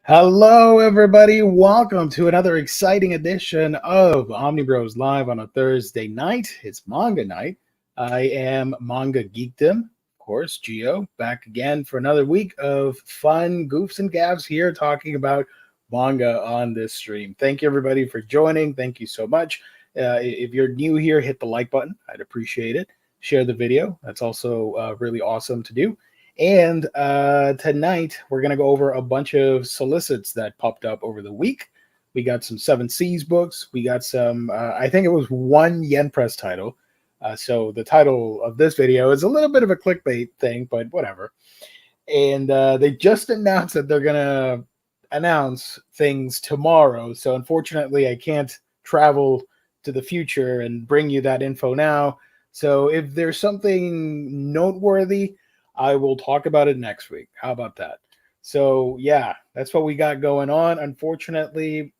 Hello, everybody. Welcome to another exciting edition of Omnibros Live on a Thursday night. It's Manga night. I am Manga Geekdom, of course, Geo, back again for another week of fun goofs and gaffs here talking about manga on this stream. Thank you, everybody, for joining. Thank you so much. If you're new here, hit the like button. I'd appreciate it. Share the video. That's also really awesome to do. And tonight, we're going to go over a bunch of solicits that popped up over the week. We got some Seven Seas books. We got some, I think it was one Yen Press title. So the title of this video is a little bit of a clickbait thing, but whatever. And they just announced that they're going to announce things tomorrow. So unfortunately, I can't travel to the future and bring you that info now. So if there's something noteworthy, I will talk about it next week. How about that? So yeah, that's what we got going on. Unfortunately,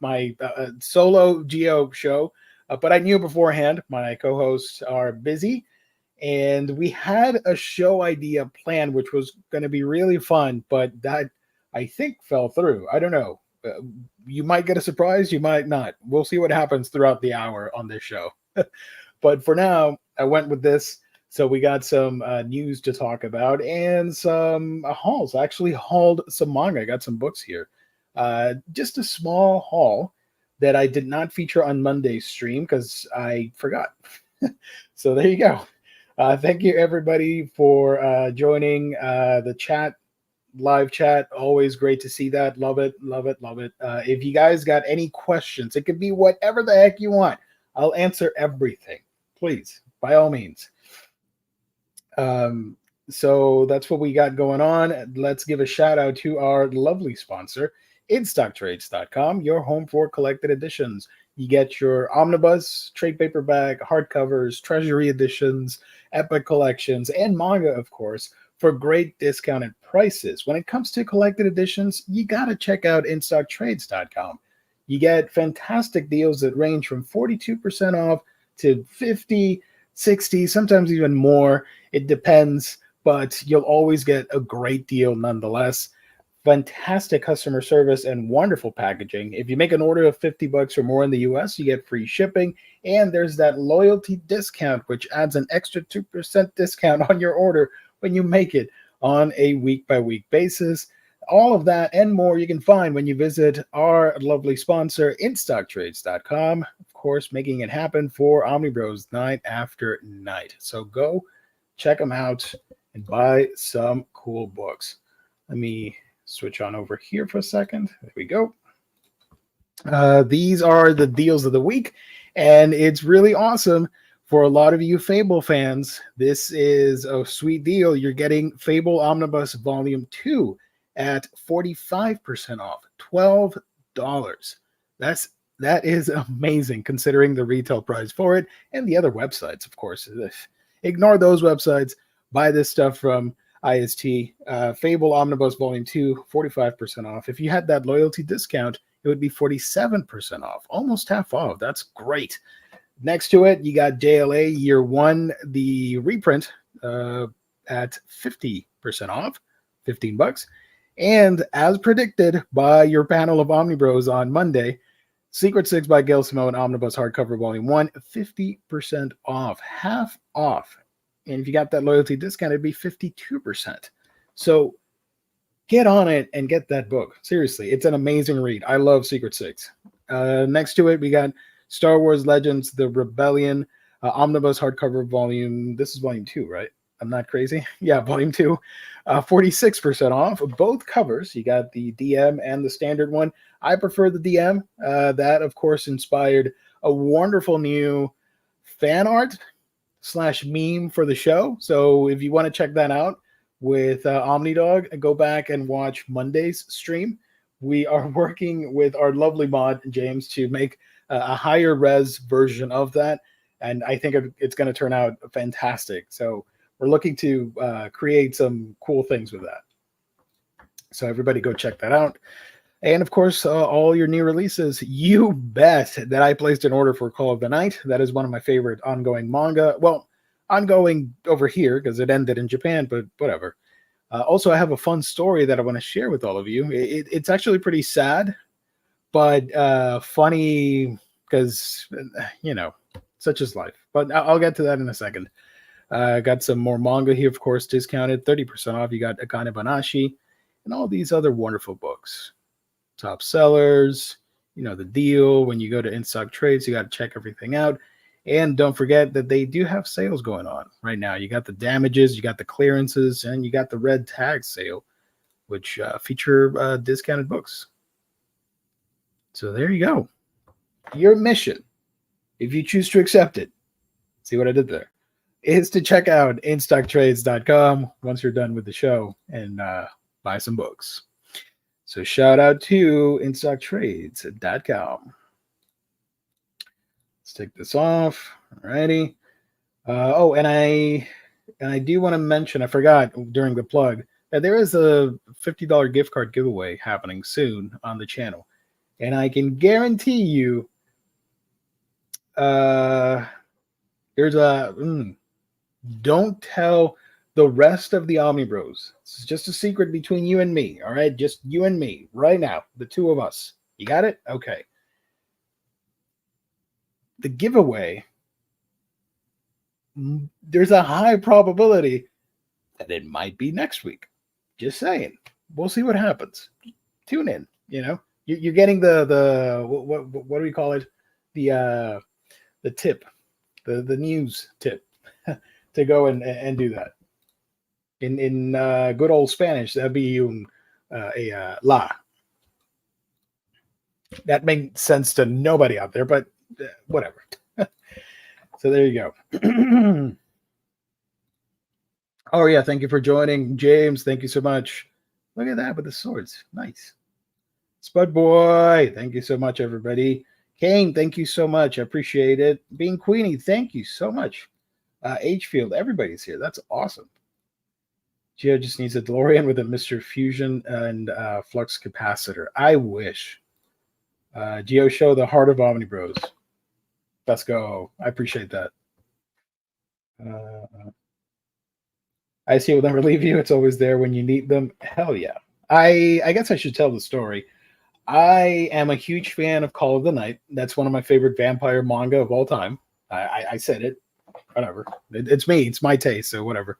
my solo Geo show, but I knew beforehand my co-hosts are busy, and we had a show idea planned, which was going to be really fun, but that I think fell through. I don't know. You might get a surprise, you might not. We'll see what happens throughout the hour on this show. But for now, I went with this. So we got some news to talk about and some hauls. I actually hauled some manga. I got some books here. Just a small haul that I did not feature on Monday's stream because I forgot. So there you go. Thank you, everybody, for joining the chat, live chat. Always great to see that. Love it, love it, love it. If you guys got any questions, it could be whatever the heck you want. I'll answer everything. Please, by all means. So that's what we got going on. Let's give a shout out to our lovely sponsor, InStockTrades.com, your home for collected editions. You get your omnibus, trade paperback, hardcovers, treasury editions, epic collections, and manga, of course, for great discounted prices. When it comes to collected editions, you got to check out InStockTrades.com. You get fantastic deals that range from 42% off to 50, 60, sometimes even more. It depends, but you'll always get a great deal nonetheless. Fantastic customer service and wonderful packaging. If you make an order of $50 or more in the US, you get free shipping, and there's that loyalty discount, which adds an extra 2% discount on your order when you make it on a week-by-week basis. All of that and more you can find when you visit our lovely sponsor, InStockTrades.com. Of course, making it happen for Omnibros night after night. So go check them out and buy some cool books. Let me switch on over here for a second. There we go. These are the deals of the week, and it's really awesome for a lot of you Fable fans. This is a sweet deal. You're getting Fable Omnibus Volume 2 at 45% off, $12. That is amazing considering the retail price for it and the other websites, of course. Ignore those websites. Buy this stuff from IST. Fable Omnibus Volume 2, 45% off. If you had that loyalty discount, it would be 47% off, almost half off. That's great. Next to it, you got JLA Year 1, the reprint at 50% off, $15. And as predicted by your panel of Omnibros on Monday, Secret Six by Gail Simone Omnibus Hardcover Volume 1, 50% off, half off. And if you got that loyalty discount, it'd be 52%. So get on it and get that book. Seriously, it's an amazing read. I love Secret Six. Next to it, we got Star Wars Legends, The Rebellion, Omnibus Hardcover Volume. This is Volume 2, right? I'm not crazy. Yeah, Volume 2, 46% off. Both covers. You got the DM and the standard one. I prefer the DM. That, of course, inspired a wonderful new fan art / meme for the show. So if you want to check that out with Omnidog, go back and watch Monday's stream. We are working with our lovely mod, James, to make a higher res version of that. And I think it's going to turn out fantastic. So we're looking to create some cool things with that. So everybody go check that out. And of course, all your new releases. You bet that I placed an order for Call of the Night. That is one of my favorite ongoing manga. Well, ongoing over here because it ended in Japan, but whatever. Also, I have a fun story that I want to share with all of you. It's actually pretty sad, but funny because, such is life. But I'll get to that in a second. Got some more manga here, of course, discounted, 30% off. You got Akane Banashi and all these other wonderful books. Top sellers, the deal. When you go to In-Stock Trades, you got to check everything out. And don't forget that they do have sales going on right now. You got the damages, you got the clearances, and you got the red tag sale, which feature discounted books. So there you go. Your mission, if you choose to accept it, see what I did there, is to check out InStockTrades.com once you're done with the show and buy some books. So shout out to InStockTrades.com. Let's take this off. Alrighty. And I do want to mention, I forgot during the plug, that there is a $50 gift card giveaway happening soon on the channel. And I can guarantee you there's don't tell the rest of the Omnibros. It's just a secret between you and me, all right? Just you and me right now, the two of us. You got it? Okay. The giveaway, there's a high probability that it might be next week. Just saying. We'll see what happens. Tune in, You're getting the what do we call it? The tip, the news tip to go and do that. In good old Spanish, that'd be la. That makes sense to nobody out there, but whatever. So there you go. Oh yeah, thank you for joining, James. Thank you so much. Look at that with the swords. Nice. Spud Boy, thank you so much, everybody. Kane, thank you so much. I appreciate it. Being Queenie, thank you so much. H-Field, everybody's here. That's awesome. Gio just needs a DeLorean with a Mr. Fusion and flux capacitor. I wish. Gio, show the heart of Omnibros. Let's go. I appreciate that. I see will never leave you. It's always there when you need them. Hell yeah. I guess I should tell the story. I am a huge fan of Call of the Night. That's one of my favorite vampire manga of all time. I said it. Whatever. It's me. It's my taste, so whatever.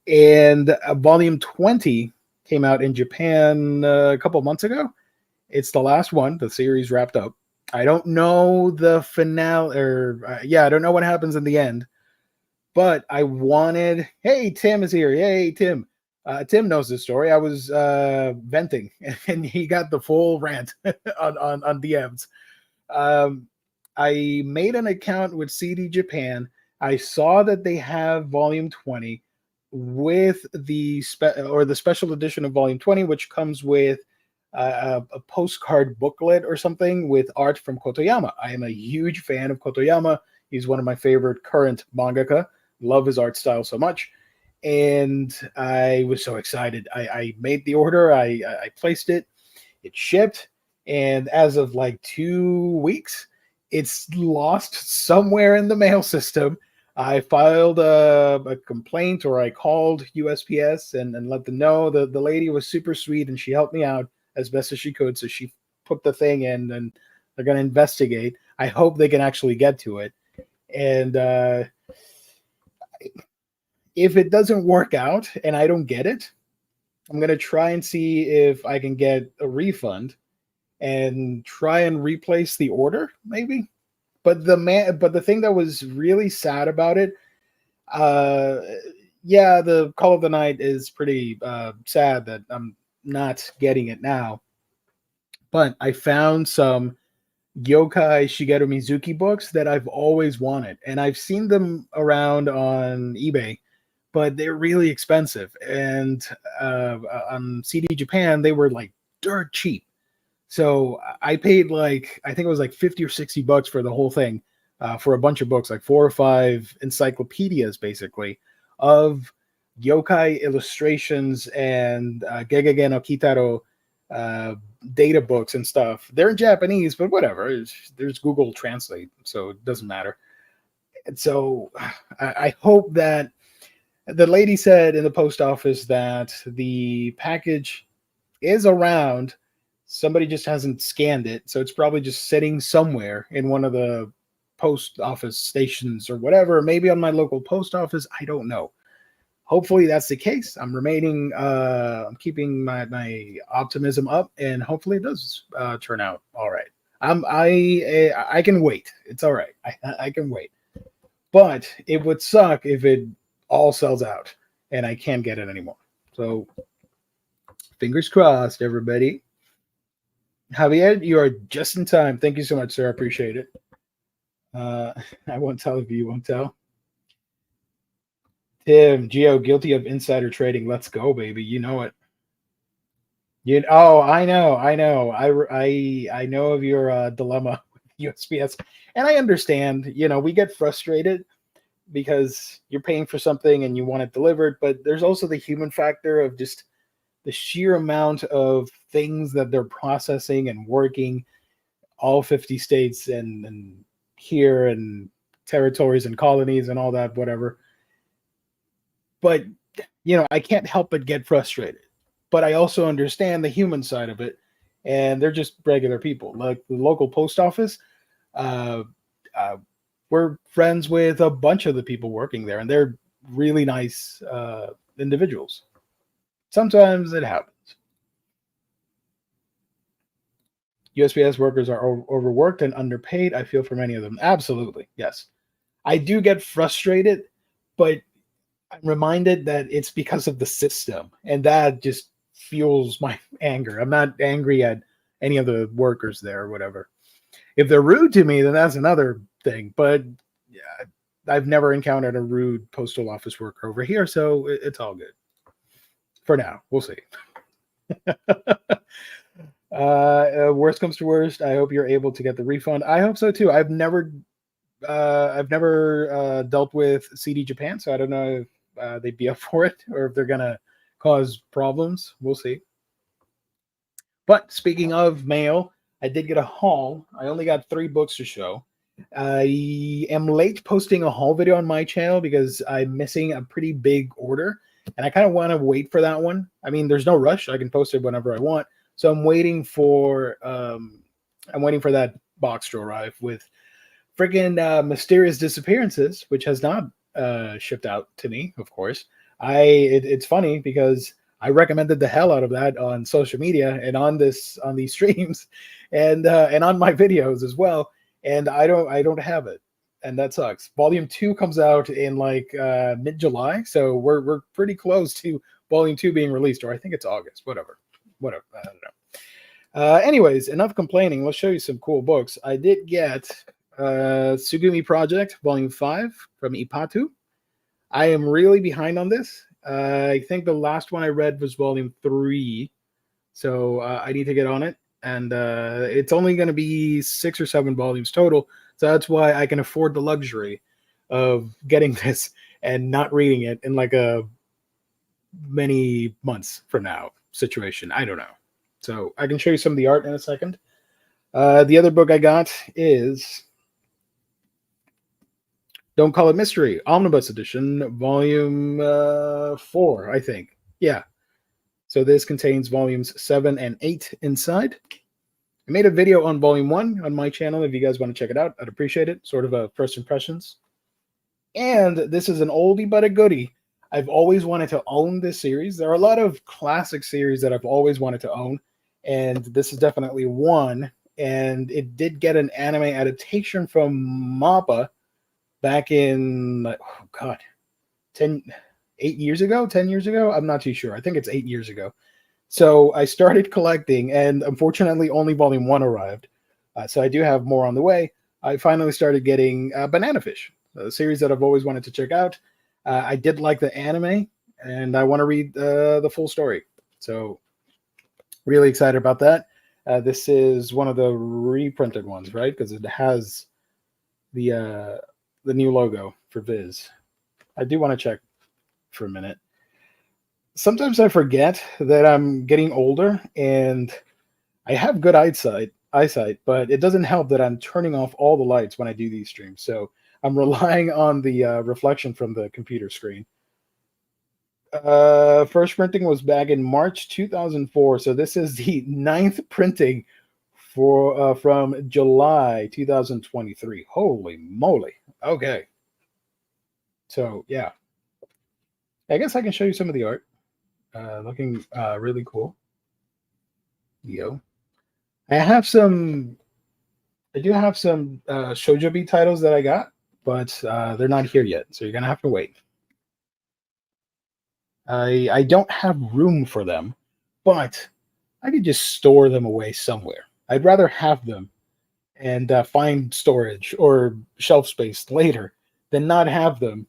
And volume 20 came out in Japan a couple months ago. It's the last one. The series wrapped up. I don't know the finale, I don't know what happens in the end. But I wanted... Hey, Tim is here. Hey, Tim. Tim knows this story. I was venting, and he got the full rant on DMs. I made an account with CD Japan. I saw that they have volume 20 with the special edition of volume 20, which comes with a postcard booklet or something with art from Kotoyama. I am a huge fan of Kotoyama. He's one of my favorite current mangaka. Love his art style so much. And I was so excited. I made the order. I placed it. It shipped. And as of like 2 weeks, it's lost somewhere in the mail system. I filed a complaint, or I called USPS and let them know. The lady was super sweet, and she helped me out as best as she could. So she put the thing in, and they're going to investigate. I hope they can actually get to it. And if it doesn't work out and I don't get it, I'm going to try and see if I can get a refund and try and replace the order, maybe. But the thing that was really sad about it, the Call of the Night is pretty sad that I'm not getting it now. But I found some Yokai Shigeru Mizuki books that I've always wanted, and I've seen them around on eBay, but they're really expensive. And on CD Japan, they were like dirt cheap. So I paid I think it was like 50 or 60 bucks for the whole thing, for a bunch of books, like 4 or 5 encyclopedias, basically, of yokai illustrations and Gegege no Kitaro data books and stuff. They're in Japanese, but whatever. There's Google Translate, so it doesn't matter. And so I hope that The lady said in the post office that the package is around. Somebody just hasn't scanned it, so it's probably just sitting somewhere in one of the post office stations or whatever, maybe on my local post office. I don't know. Hopefully that's the case. I'm keeping my optimism up, and hopefully it does turn out all right. I can wait. It's all right. I can wait. But it would suck if it all sells out and I can't get it anymore. So fingers crossed, everybody. Javier, you are just in time. Thank you so much, sir. I appreciate it. I won't tell if you won't tell. Tim, Geo, guilty of insider trading. Let's go, baby. You know it. I know, I know of your dilemma with USPS, and I understand. We get frustrated because you're paying for something and you want it delivered, but there's also the human factor of just the sheer amount of things that they're processing and working all 50 states and here and territories and colonies and all that, whatever. But, I can't help but get frustrated. But I also understand the human side of it. And they're just regular people. Like the local post office, uh, we're friends with a bunch of the people working there, and they're really nice individuals. Sometimes it happens. USPS workers are overworked and underpaid. I feel for many of them. Absolutely. Yes. I do get frustrated, but I'm reminded that it's because of the system, and that just fuels my anger. I'm not angry at any of the workers there or whatever. If they're rude to me, then that's another thing. But yeah, I've never encountered a rude postal office worker over here, so it's all good. For now, we'll see. Worst comes to worst, I hope you're able to get the refund. I hope so too. I've never dealt with CD Japan, so I don't know if they'd be up for it or if they're gonna cause problems. We'll see. But speaking of mail, I did get a haul. I only got 3 books to show. I am late posting a haul video on my channel because I'm missing a pretty big order, and I kind of want to wait for that one. I mean, there's no rush. I can post it whenever I want. So I'm waiting for that box to arrive with freaking mysterious disappearances, which has not shipped out to me, of course. It's funny because I recommended the hell out of that on social media and on these streams and on my videos as well. And I don't have it, and that sucks. Volume 2 comes out in like mid-July, so we're pretty close to Volume 2 being released, or I think it's August. Whatever. I don't know. Anyways, enough complaining. Let's show you some cool books. I did get Tsugumi Project Volume 5 from Ipatu. I am really behind on this. I think the last one I read was Volume 3, so I need to get on it. And it's only going to be 6 or 7 volumes total, so that's why I can afford the luxury of getting this and not reading it in like a many months from now situation. I don't know. So I can show you some of the art in a second. The other book I got is Don't Call It Mystery, Omnibus Edition, Volume 4, I think. Yeah. So this contains volumes 7 and 8 inside. I made a video on Volume 1 on my channel. If you guys want to check it out, I'd appreciate it. Sort of a first impressions. And this is an oldie but a goodie. I've always wanted to own this series. There are a lot of classic series that I've always wanted to own, and this is definitely one. And it did get an anime adaptation from MAPPA back in, 10 years ago? I'm not too sure. I think it's 8 years ago. So I started collecting, and unfortunately only Volume 1 arrived. So I do have more on the way. I finally started getting Banana Fish, a series that I've always wanted to check out. I did like the anime, and I want to read the full story. So really excited about that. This is one of the reprinted ones, right? Because it has the new logo for Viz. I do want to check for a minute. Sometimes I forget that I'm getting older and I have good eyesight, but it doesn't help that I'm turning off all the lights when I do these streams. So I'm relying on the reflection from the computer screen. First printing was back in March 2004, so this is the ninth printing for from July 2023. Holy moly! Okay, so yeah, I guess I can show you some of the art. Looking really cool. Yo, I have some. I do have some shoujo titles that I got, but they're not here yet, so you're gonna have to wait. I don't have room for them, but I could just store them away somewhere. I'd rather have them and find storage or shelf space later than not have them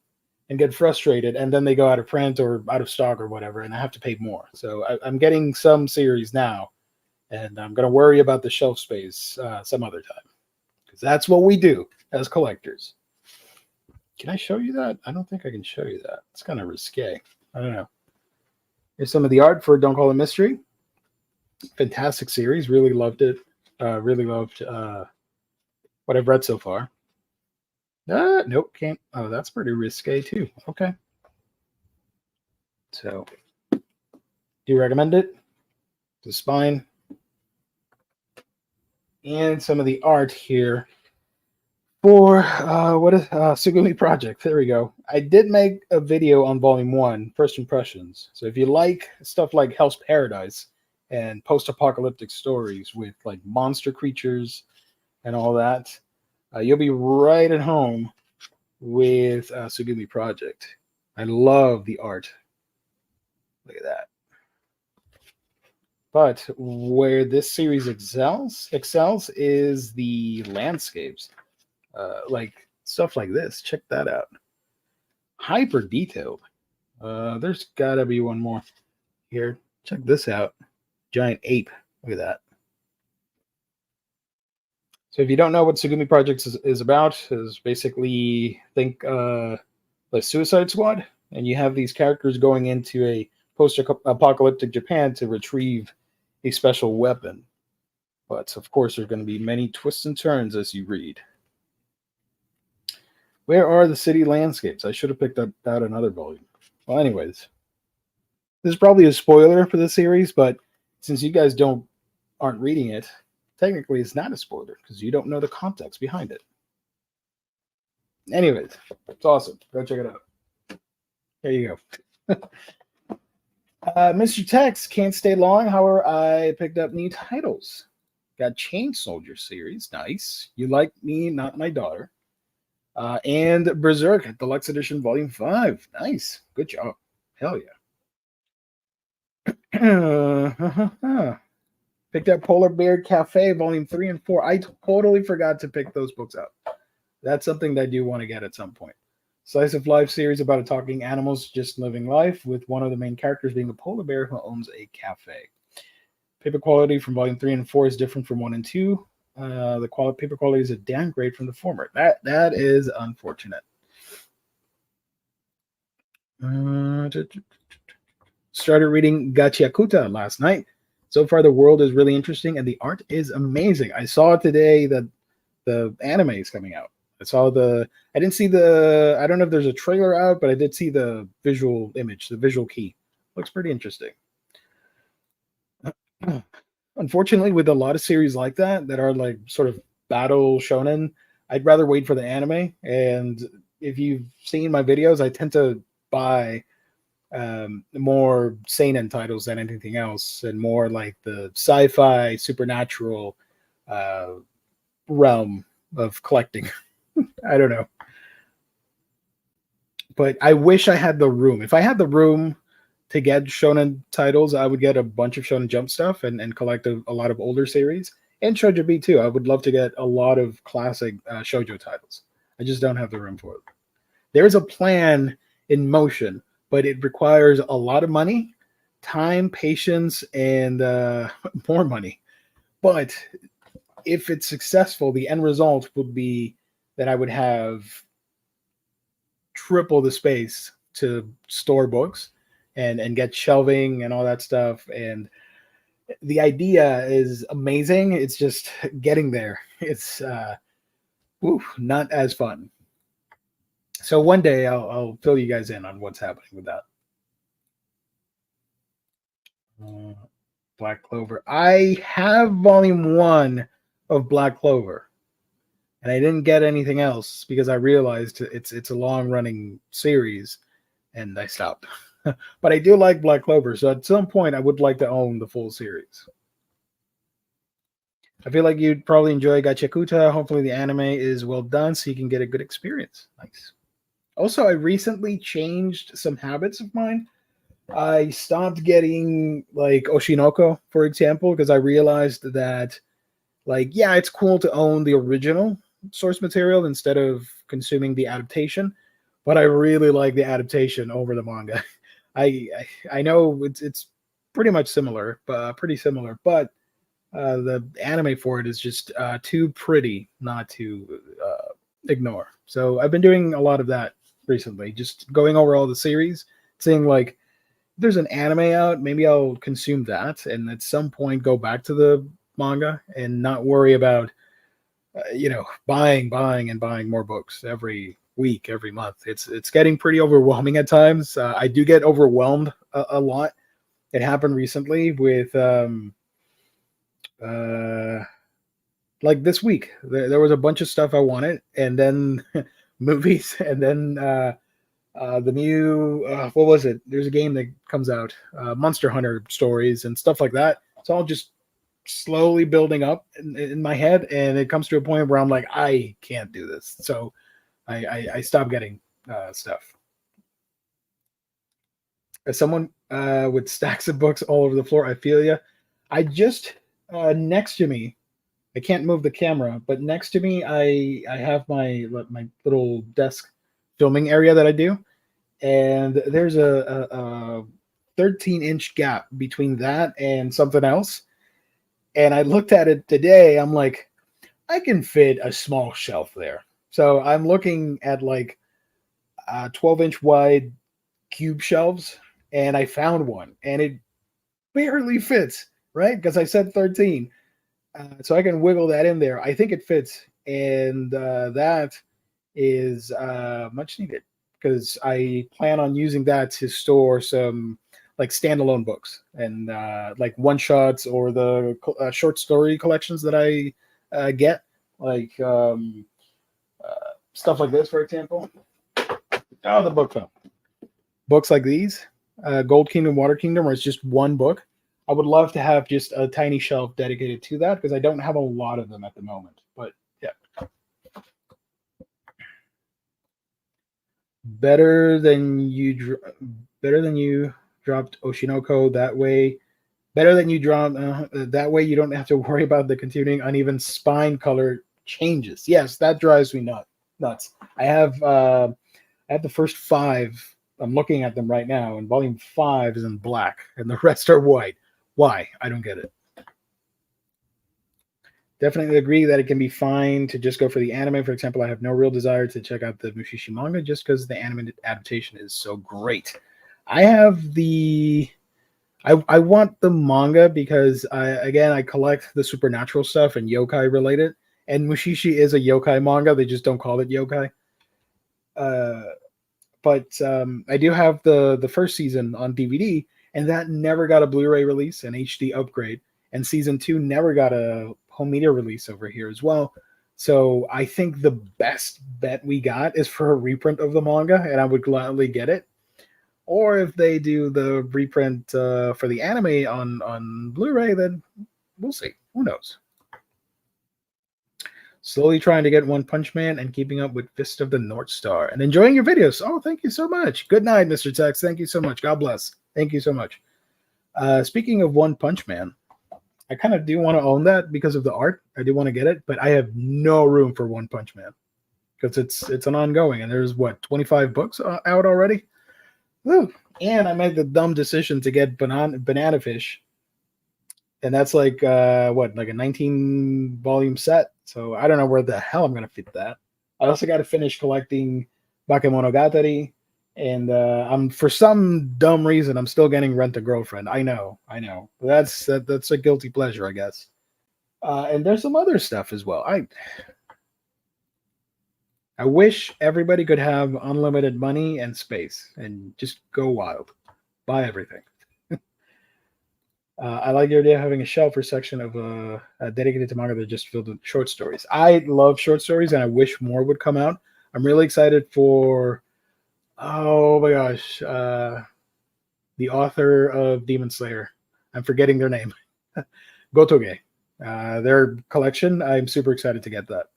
and get frustrated and then they go out of print or out of stock or whatever and I have to pay more. So I'm getting some series now and I'm going to worry about the shelf space some other time because that's what we do as collectors. Can I show you that? I don't think I can show you that. It's kind of risque. I don't know. Here's some of the art for Don't Call It Mystery. Fantastic series. Really loved it. Really loved what I've read so far. Nope, can't. Oh, that's pretty risque too. Okay. So, do you recommend it? The spine. And some of the art here for what is Sugumi Project. There we go. I did make a video on Volume 1, First Impressions. So if you like stuff like Hell's Paradise and post-apocalyptic stories with like monster creatures and all that, you'll be right at home with Sugumi Project. I love the art. Look at that. But where this series excels is the landscapes. Like stuff like this. Check that out. Hyper detailed. There's gotta be one more here. Check this out. Giant ape. Look at that. So if you don't know what Sugumi Project is about, is basically think the Suicide Squad, and you have these characters going into a post-apocalyptic Japan to retrieve a special weapon. But of course, there's going to be many twists and turns as you read. Where are the city landscapes? I should have picked out another volume. Well, anyways, this is probably a spoiler for the series, but since you guys aren't reading it, technically it's not a spoiler because you don't know the context behind it. Anyways, it's awesome. Go check it out. There you go. Mr. Tex can't stay long. However, I picked up new titles. Got Chain Soldier series. Nice. You Like Me, Not My Daughter. And Berserk Deluxe Edition Volume 5. Nice. Good job. Hell yeah. Picked up Polar Bear Cafe Volume 3 and 4. I totally forgot to pick those books up. That's something that I do want to get at some point. Slice of Life series about a talking animals just living life, with one of the main characters being a polar bear who owns a cafe. Paper quality from Volume 3 and 4 is different from 1 and 2. The paper quality is a downgrade from the former. That is unfortunate. Started reading Gachiakuta last night. So far, the world is really interesting, and the art is amazing. I saw today that the anime is coming out. I didn't see I don't know if there's a trailer out, but I did see the visual image, the visual key. Looks pretty interesting. Unfortunately, with a lot of series like that are like sort of battle shonen, I'd rather wait for the anime. And if you've seen my videos, I tend to buy more seinen titles than anything else, and more like the sci-fi, supernatural realm of collecting. I don't know. But I wish I had the room. If I had the room to get shonen titles, I would get a bunch of Shonen Jump stuff and collect a lot of older series. And Shoujo B too. I would love to get a lot of classic shoujo titles. I just don't have the room for it. There's a plan in motion, but it requires a lot of money, time, patience, and more money. But if it's successful, the end result would be that I would have triple the space to store books and get shelving and all that stuff. And the idea is amazing. It's just getting there. It's not as fun. So one day I'll fill you guys in on what's happening with that. Uh, Black Clover. I have volume 1 of Black Clover, and I didn't get anything else because I realized it's a long running series, and I stopped. But I do like Black Clover, so at some point I would like to own the full series. I feel like you'd probably enjoy Gachakuta. Hopefully the anime is well done so you can get a good experience. Nice. Also, I recently changed some habits of mine. I stopped getting like Oshinoko, for example, because I realized that like yeah, it's cool to own the original source material instead of consuming the adaptation, but I really like the adaptation over the manga. I know it's pretty much similar, pretty similar, but the anime for it is just too pretty not to ignore. So I've been doing a lot of that recently, just going over all the series, seeing like if there's an anime out, maybe I'll consume that, and at some point go back to the manga and not worry about buying and buying more books every week, every month. It's getting pretty overwhelming at times. I do get overwhelmed a lot. It happened recently with uh, like this week. There was a bunch of stuff I wanted, and then movies, and then the new what was it? There's a game that comes out, Monster Hunter stories and stuff like that. It's all just slowly building up in my head, and it comes to a point where I'm like, I can't do this. So I stop getting stuff. As someone with stacks of books all over the floor, I feel you. I just next to me, I can't move the camera, but next to me, I have my little desk filming area that I do, and there's a 13-inch gap between that and something else. And I looked at it today. I'm like, I can fit a small shelf there. So I'm looking at like 12-inch wide cube shelves, and I found one, and it barely fits, right? Because I said 13. So I can wiggle that in there. I think it fits, and that is much needed because I plan on using that to store some like standalone books and like one shots or the short story collections that I get, like stuff like this, for example. Oh, the book fell. Books like these, Gold Kingdom, Water Kingdom, where it's just one book. I would love to have just a tiny shelf dedicated to that because I don't have a lot of them at the moment. But yeah, better than better than you dropped Oshinoko that way. Better than you dropped that way. You don't have to worry about the continuing uneven spine color changes. Yes, that drives me nuts. I have the first 5. I'm looking at them right now, and volume 5 is in black, and the rest are white. Why? I don't get it. Definitely agree that it can be fine to just go for the anime. For example, I have no real desire to check out the Mushishi manga just because the anime adaptation is so great. I have the I want the manga because I collect the supernatural stuff and yokai related, and Mushishi is a yokai manga. They just don't call it yokai. Uh, but I do have the first season on DVD, and that never got a Blu-ray release and HD upgrade, and season 2 never got a home media release over here as well. So I think the best bet we got is for a reprint of the manga, and I would gladly get it. Or if they do the reprint for the anime on Blu-ray, then we'll see. Who knows? Slowly trying to get One Punch Man and keeping up with Fist of the North Star and enjoying your videos. Oh, thank you so much. Good night, Mr. Tex. Thank you so much. God bless. Thank you so much. Speaking of One Punch Man, I kind of do want to own that because of the art. I do want to get it, but I have no room for One Punch Man because it's an ongoing, and there's what 25 books out already. Woo. And I made the dumb decision to get Banana Fish, and that's like like a 19 volume set. So I don't know where the hell I'm gonna fit that. I also got to finish collecting Bakemonogatari, and I'm for some dumb reason I'm still getting Rent a Girlfriend. I know. That's a guilty pleasure, I guess. And there's some other stuff as well. I wish everybody could have unlimited money and space and just go wild, buy everything. I like the idea of having a shelf or section of dedicated to manga that just filled with short stories. I love short stories, and I wish more would come out. I'm really excited for, oh my gosh, the author of Demon Slayer. I'm forgetting their name. Gotoge. Their collection. I'm super excited to get that.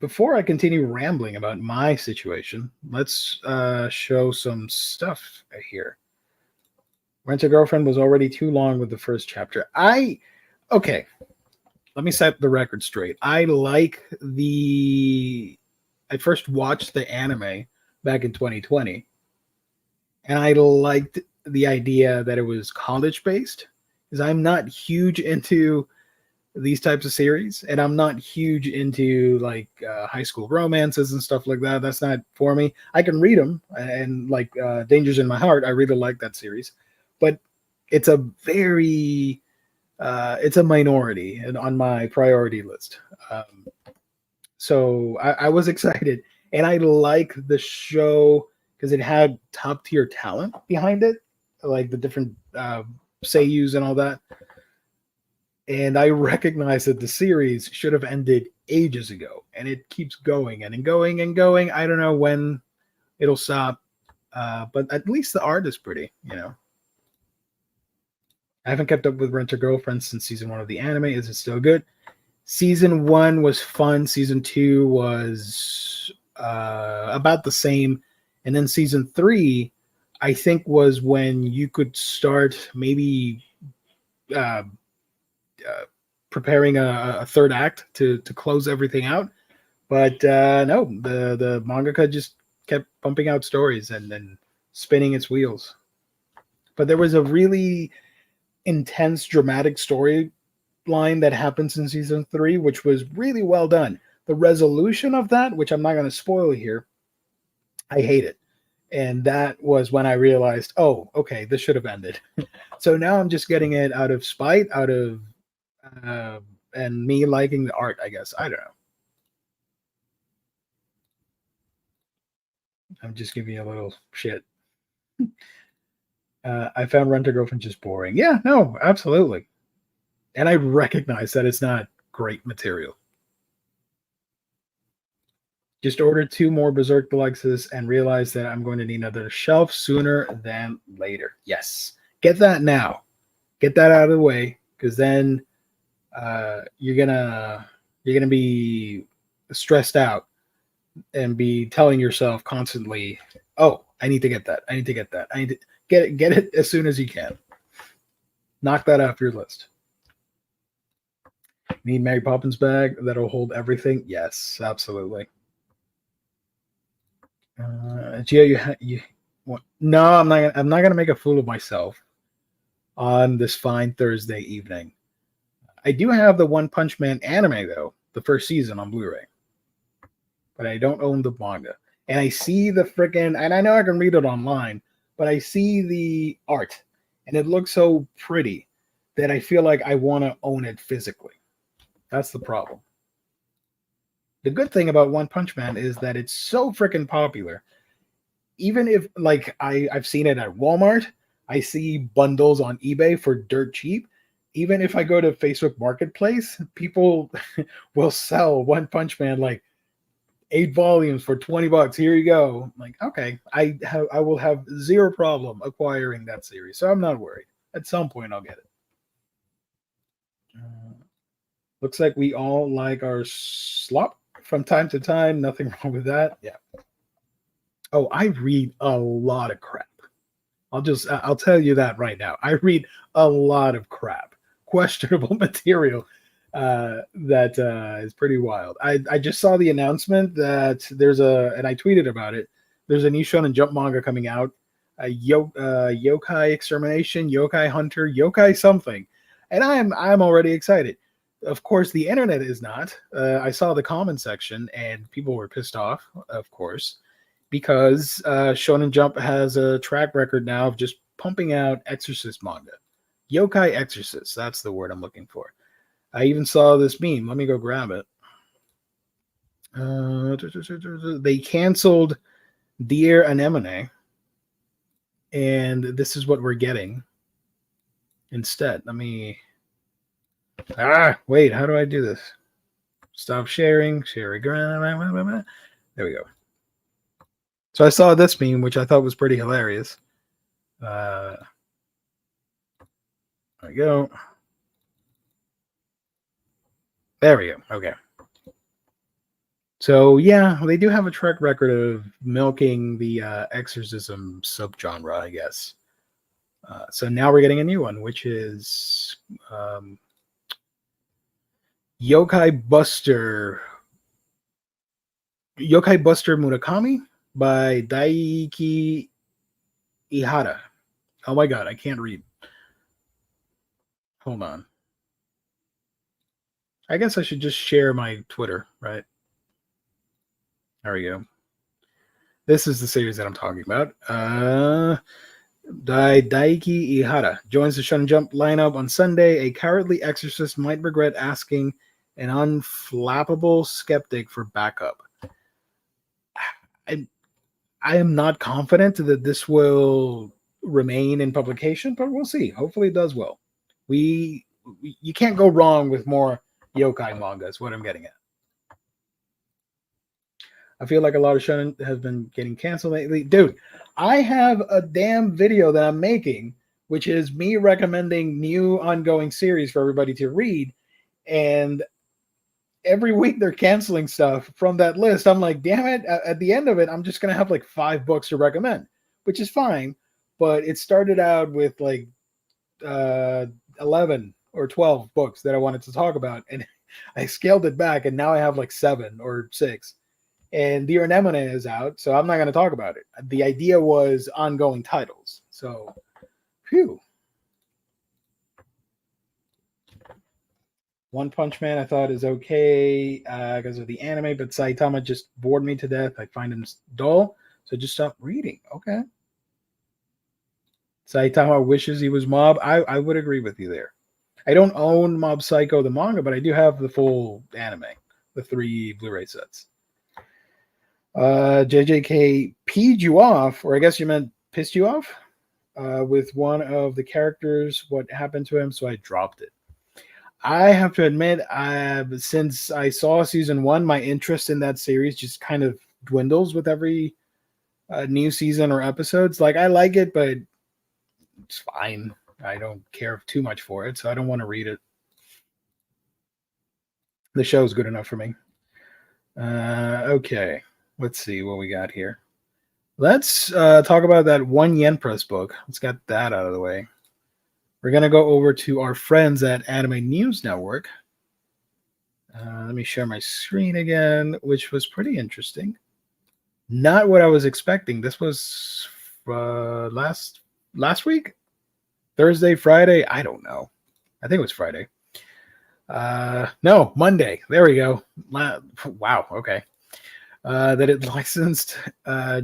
Before I continue rambling about my situation, let's show some stuff here. Rent a Girlfriend was already too long with the first chapter. Okay, let me set the record straight. I first watched the anime back in 2020, and I liked the idea that it was college based, because I'm not huge into these types of series, and I'm not huge into like high school romances and stuff like that. That's not for me. I can read them, and like Dangers in My Heart, I really like that series, but it's a very it's a minority and on my priority list. So I was excited, and I like the show because it had top tier talent behind it, like the different seiyus and all that. And I recognize that the series should have ended ages ago, and it keeps going and going and going. I don't know when it'll stop, but at least the art is pretty, you know. I haven't kept up with Rent a Girlfriend since season 1 of the anime. Is it still good? Season 1 was fun. Season 2 was about the same. And then season 3, I think, was when you could start maybe preparing a third act to close everything out. But no, the mangaka just kept pumping out stories and then spinning its wheels. But there was a really intense, dramatic storyline that happens in season 3, which was really well done. The resolution of that, which I'm not going to spoil here, I hate it. And that was when I realized, oh, okay, this should have ended. So now I'm just getting it out of spite, out of and me liking the art, I guess. I don't know. I'm just giving you a little shit. I found Rent a Girlfriend just boring. Yeah, no, absolutely. And I recognize that it's not great material. Just ordered 2 more Berserk Deluxes and realized that I'm going to need another shelf sooner than later. Yes. Get that now. Get that out of the way, because then you're gonna be stressed out and be telling yourself constantly, "Oh, I need to get that. I need to get that. I need to get it as soon as you can." Knock that off your list. Need Mary Poppins bag that'll hold everything? Yes, absolutely. Gio, you what? No, I'm not. I'm not gonna make a fool of myself on this fine Thursday evening. I do have the One Punch Man anime though, the first season on Blu-ray, but I don't own the manga. And I see the freaking, and I know I can read it online, but I see the art, and it looks so pretty that I feel like I want to own it physically. That's the problem. The good thing about One Punch Man is that it's so freaking popular. Even if, like, I've seen it at Walmart, I see bundles on eBay for dirt cheap. Even if I go to Facebook Marketplace, people will sell One Punch Man like 8 volumes for $20. Here you go. I'm like, okay, I will have zero problem acquiring that series, so I'm not worried. At some point, I'll get it. Looks like we all like our slop from time to time. Nothing wrong with that. Yeah. Oh, I read a lot of crap. I'll tell you that right now. I read a lot of crap, questionable material that is pretty wild. I just saw the announcement that and I tweeted about it. There's a new Shonen Jump manga coming out, Yokai Extermination, Yokai Hunter, Yokai something, and I'm already excited. Of course, the internet is not. I saw the comment section, and people were pissed off, of course, because Shonen Jump has a track record now of just pumping out Exorcist manga. Yokai Exorcist, that's the word I'm looking for. I even saw this meme. Let me go grab it. They canceled Dear Anemone, And this is what we're getting instead. Let me... wait, how do I do this? Stop sharing. Sharing. There we go. So I saw this meme, which I thought was pretty hilarious. There we go. There we go. Okay. So yeah, they do have a track record of milking the exorcism subgenre, I guess. So now we're getting a new one, which is Yokai Buster Murakami by Daiki Ihara. Oh my god, I can't read. Hold on. I guess I should just share my Twitter, right? There we go. This is the series that I'm talking about. Daiki Ihara joins the Shonen Jump lineup on Sunday. A cowardly exorcist might regret asking an unflappable skeptic for backup. I am not confident that this will remain in publication, but we'll see. Hopefully it does well. You can't go wrong with more yokai manga is what I'm getting at. I feel like a lot of shonen has been getting canceled lately. Dude, I have a damn video that I'm making, which is me recommending new ongoing series for everybody to read. And every week they're canceling stuff from that list. I'm like, damn it. At the end of it, I'm just going to have like 5 books to recommend, which is fine. But it started out with like 11 or 12 books that I wanted to talk about. And I scaled it back. And now I have like 7 or 6. And The Anemone is out, so I'm not going to talk about it. The idea was ongoing titles. So, phew. One Punch Man I thought is okay because of the anime, but Saitama just bored me to death. I find him dull, so just stop reading. Okay. Saitama wishes he was Mob. I would agree with you there. I don't own Mob Psycho, the manga, but I do have the full anime, the 3 Blu-ray sets. JJK peed you off, or I guess you meant pissed you off, with one of the characters, what happened to him, so I dropped it. I have to admit, since I saw season 1, my interest in that series just kind of dwindles with every new season or episodes. Like, I like it, but it's fine. I don't care too much for it, so I don't want to read it. The show's good enough for me. Okay. Let's see what we got here. Let's talk about that One Yen Press book. Let's get that out of the way. We're going to go over to our friends at Anime News Network. Let me share my screen again, which was pretty interesting. Not what I was expecting. This was last week? Thursday, Friday? I don't know. I think it was Friday. No, Monday. There we go. Wow, okay. That it licensed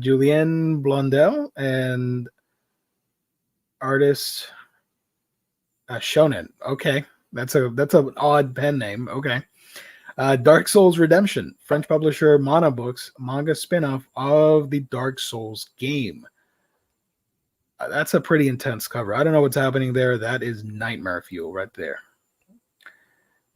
Julien Blondel and artist Shonen. Okay, that's an odd pen name. Okay, Dark Souls Redemption, French publisher Mana Books, manga spinoff of the Dark Souls game. That's a pretty intense cover. I don't know what's happening there. That is nightmare fuel right there.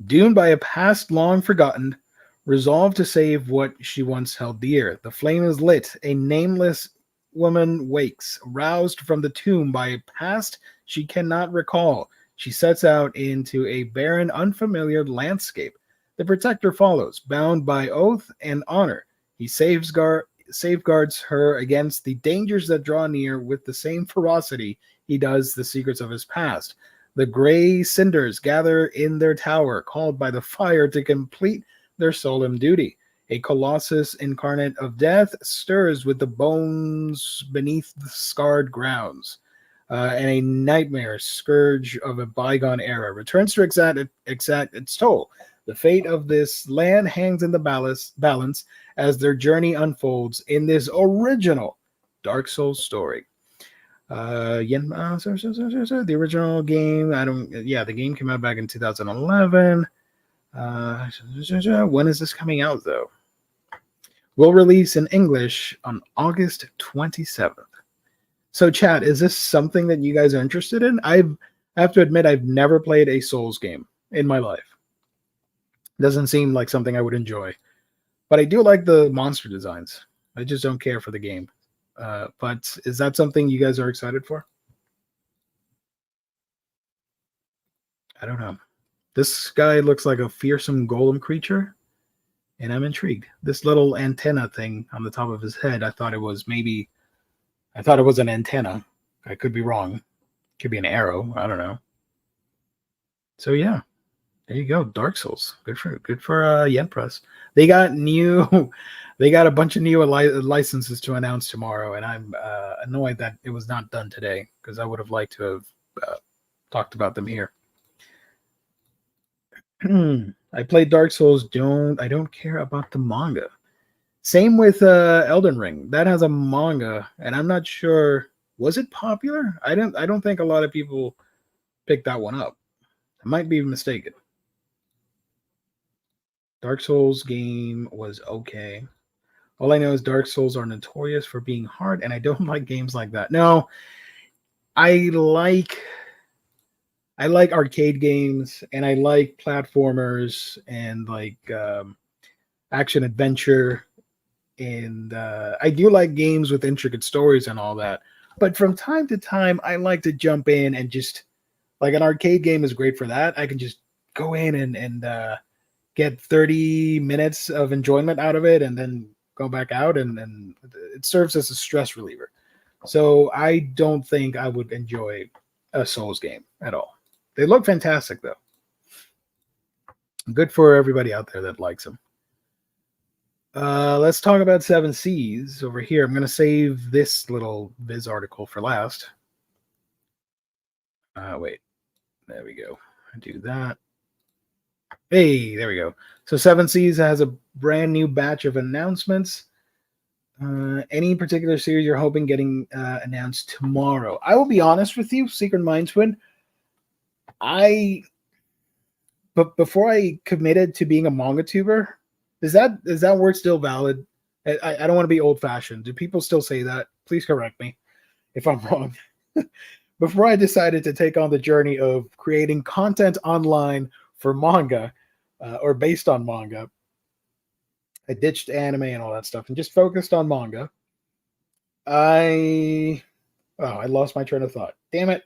Doomed by a past long forgotten, resolved to save what she once held dear. The flame is lit. A nameless woman wakes, roused from the tomb by a past she cannot recall. She sets out into a barren, unfamiliar landscape. The protector follows, bound by oath and honor. He safeguards her against the dangers that draw near with the same ferocity he does the secrets of his past. The gray cinders gather in their tower, called by the fire to complete their solemn duty. A colossus incarnate of death stirs with the bones beneath the scarred grounds, and a nightmare scourge of a bygone era returns to exact its toll. The fate of this land hangs in the balance as their journey unfolds in this original Dark Souls story. The original game, the game came out back in 2011. When is this coming out, though? Will release in English on August 27th. So, chat, is this something that you guys are interested in? I have to admit, I've never played a Souls game in my life. Doesn't seem like something I would enjoy, but I do like the monster designs. I just don't care for the game. But is that something you guys are excited for? I don't know. This guy looks like a fearsome golem creature, and I'm intrigued. This little antenna thing on the top of his head, I thought it was an antenna. I could be wrong. Could be an arrow. I don't know. So yeah, there you go. Dark Souls. Good for Yen Press. They got new. They got a bunch of new licenses to announce tomorrow, and I'm annoyed that it was not done today because I would have liked to have talked about them here. I played Dark Souls. I don't care about the manga. Same with Elden Ring. That has a manga, and I'm not sure. Was it popular? I don't think a lot of people picked that one up. I might be mistaken. Dark Souls game was okay. All I know is Dark Souls are notorious for being hard, and I don't like games like that. No, I like arcade games, and I like platformers and like action adventure, and I do like games with intricate stories and all that. But from time to time, I like to jump in and just like an arcade game is great for that. I can just go in and get 30 minutes of enjoyment out of it, and then go back out, and it serves as a stress reliever. So I don't think I would enjoy a Souls game at all. They look fantastic though. Good for everybody out there that likes them. Let's talk about Seven Seas over here. I'm going to save this little Viz article for last. Wait, there we go. Do that. Hey, there we go. So Seven Seas has a brand new batch of announcements. Any particular series you're hoping getting announced tomorrow? I will be honest with you, Secret Mind Twin. But before I committed to being a manga tuber, is that word still valid? I don't want to be old fashioned. Do people still say that? Please correct me if I'm wrong. Before I decided to take on the journey of creating content online for manga or based on manga, I ditched anime and all that stuff and just focused on manga. I lost my train of thought. Damn it.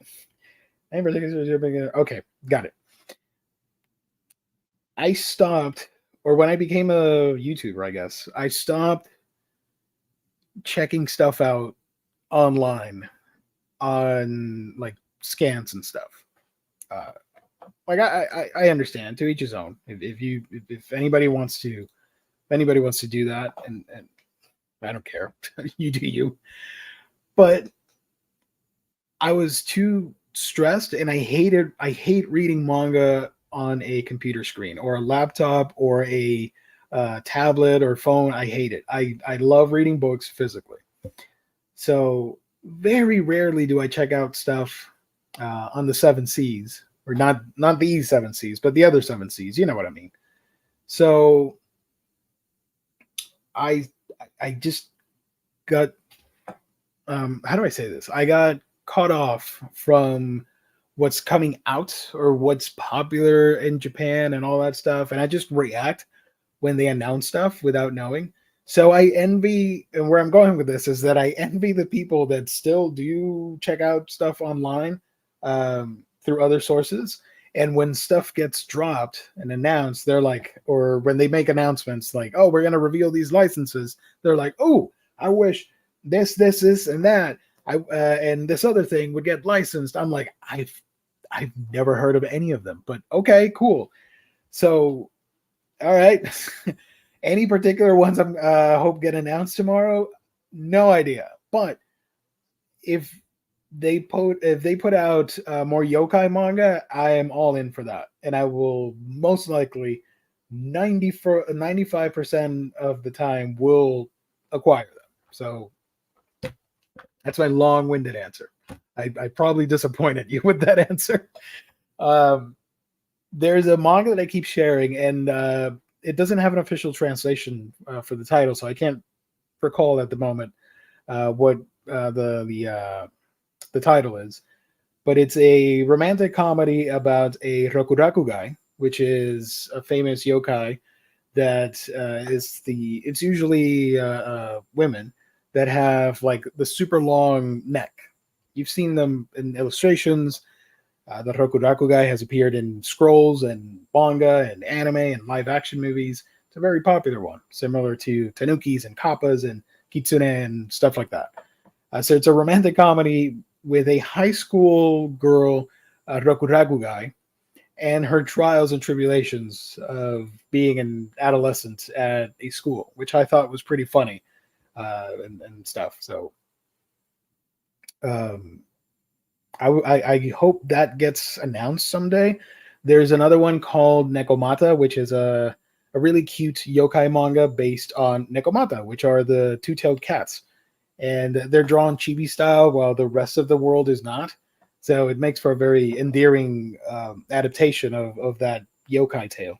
Okay, got it. I stopped, or when I became a YouTuber, I guess, I stopped checking stuff out online on like scans and stuff. Like I understand, to each his own. If anybody wants to do that, and I don't care, you do you. But I was too stressed, and I hate reading manga on a computer screen or a laptop or a tablet or phone. I hate it. I love reading books physically. So very rarely do I check out stuff on the Seven Seas, or not these Seven Seas, but the other Seven Seas. You know what I mean. So I just got how do I say this? I got caught off from what's coming out or what's popular in Japan and all that stuff, and I just react when they announce stuff without knowing. So I envy, and where I'm going with this is that I envy the people that still do check out stuff online through other sources. And when stuff gets dropped and announced, they're like, or when they make announcements like, oh, we're going to reveal these licenses, they're like, oh, I wish this, and that, and this other thing would get licensed. I'm like, I've never heard of any of them, but okay, cool. So, all right. Any particular ones I'm hope get announced tomorrow? No idea. But if they put out more yokai manga, I am all in for that, and I will most likely 95% of the time will acquire them. So that's my long-winded answer. I probably disappointed you with that answer. There's a manga that I keep sharing, and it doesn't have an official translation for the title, so I can't recall at the moment what the the title is. But it's a romantic comedy about a Rokuraku guy, which is a famous yokai that it's usually women that have like the super long neck. You've seen them in illustrations. The Rokuraku guy has appeared in scrolls and manga and anime and live action movies. It's a very popular one, similar to Tanukis and Kappas and Kitsune and stuff like that. So it's a romantic comedy with a high school girl, Rokuraku guy, and her trials and tribulations of being an adolescent at a school, which I thought was pretty funny and stuff. So I hope that gets announced someday. There's another one called Nekomata, which is a really cute yokai manga based on Nekomata, which are the two-tailed cats. And they're drawn chibi style while the rest of the world is not. So it makes for a very endearing adaptation of that yokai tale.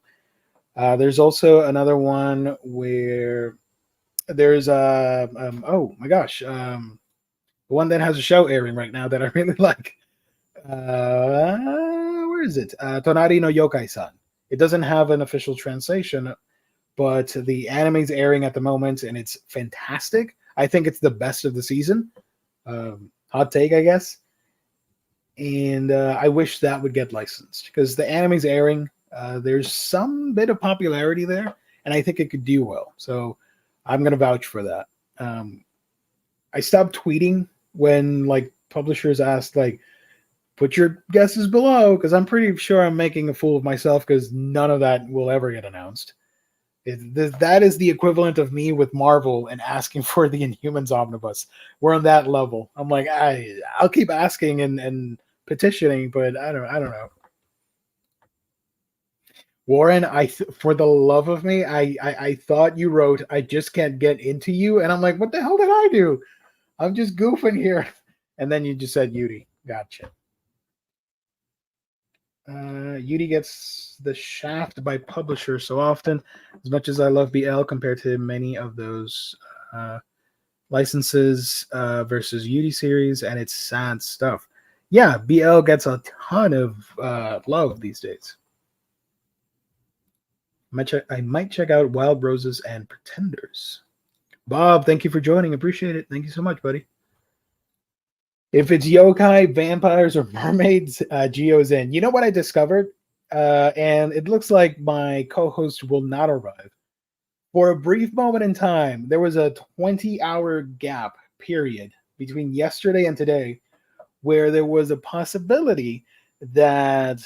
There's also another one where there's oh my gosh, one that has a show airing right now that I really like. Where is it? Tonari no Yokai-san. It doesn't have an official translation, but the anime's airing at the moment, and it's fantastic. I think it's the best of the season. Hot take, I guess. And I wish that would get licensed because the anime's airing. There's some bit of popularity there, and I think it could do well. So I'm going to vouch for that. I stopped tweeting when like publishers asked, like, put your guesses below because I'm pretty sure I'm making a fool of myself because none of that will ever get announced. That is the equivalent of me with Marvel and asking for the Inhumans omnibus. We're on that level. I'm like, I'll keep asking and petitioning, but I don't know. Warren, for the love of me, I thought you wrote, I just can't get into you, and I'm like, what the hell did I do? I'm just goofing here, and then you just said Yuri. Gotcha. Yuri gets the shaft by publisher so often. As much as I love BL compared to many of those licenses versus Yuri series, and it's sad stuff. Yeah, BL gets a ton of love these days. I might check out Wild Roses and Pretenders. Bob, thank you for joining. Appreciate it. Thank you so much, buddy. If it's yokai, vampires, or mermaids, Geo's in. You know what I discovered? And it looks like my co-host will not arrive. For a brief moment in time, there was a 20-hour gap period between yesterday and today where there was a possibility that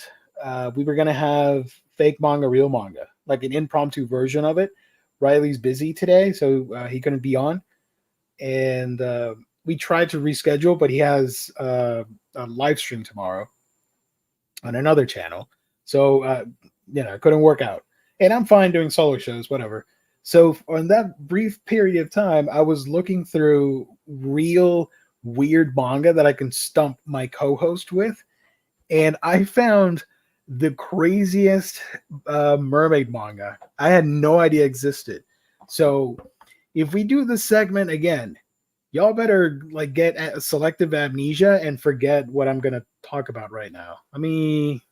we were going to have fake manga, real manga, like an impromptu version of it. Riley's busy today, so he couldn't be on. And we tried to reschedule, but he has a live stream tomorrow on another channel. So, it couldn't work out. And I'm fine doing solo shows, whatever. So on that brief period of time, I was looking through real weird manga that I can stump my co-host with. And I found the craziest mermaid manga I had no idea existed. So if we do this segment again, y'all better like get selective amnesia and forget what I'm gonna talk about right now. Let me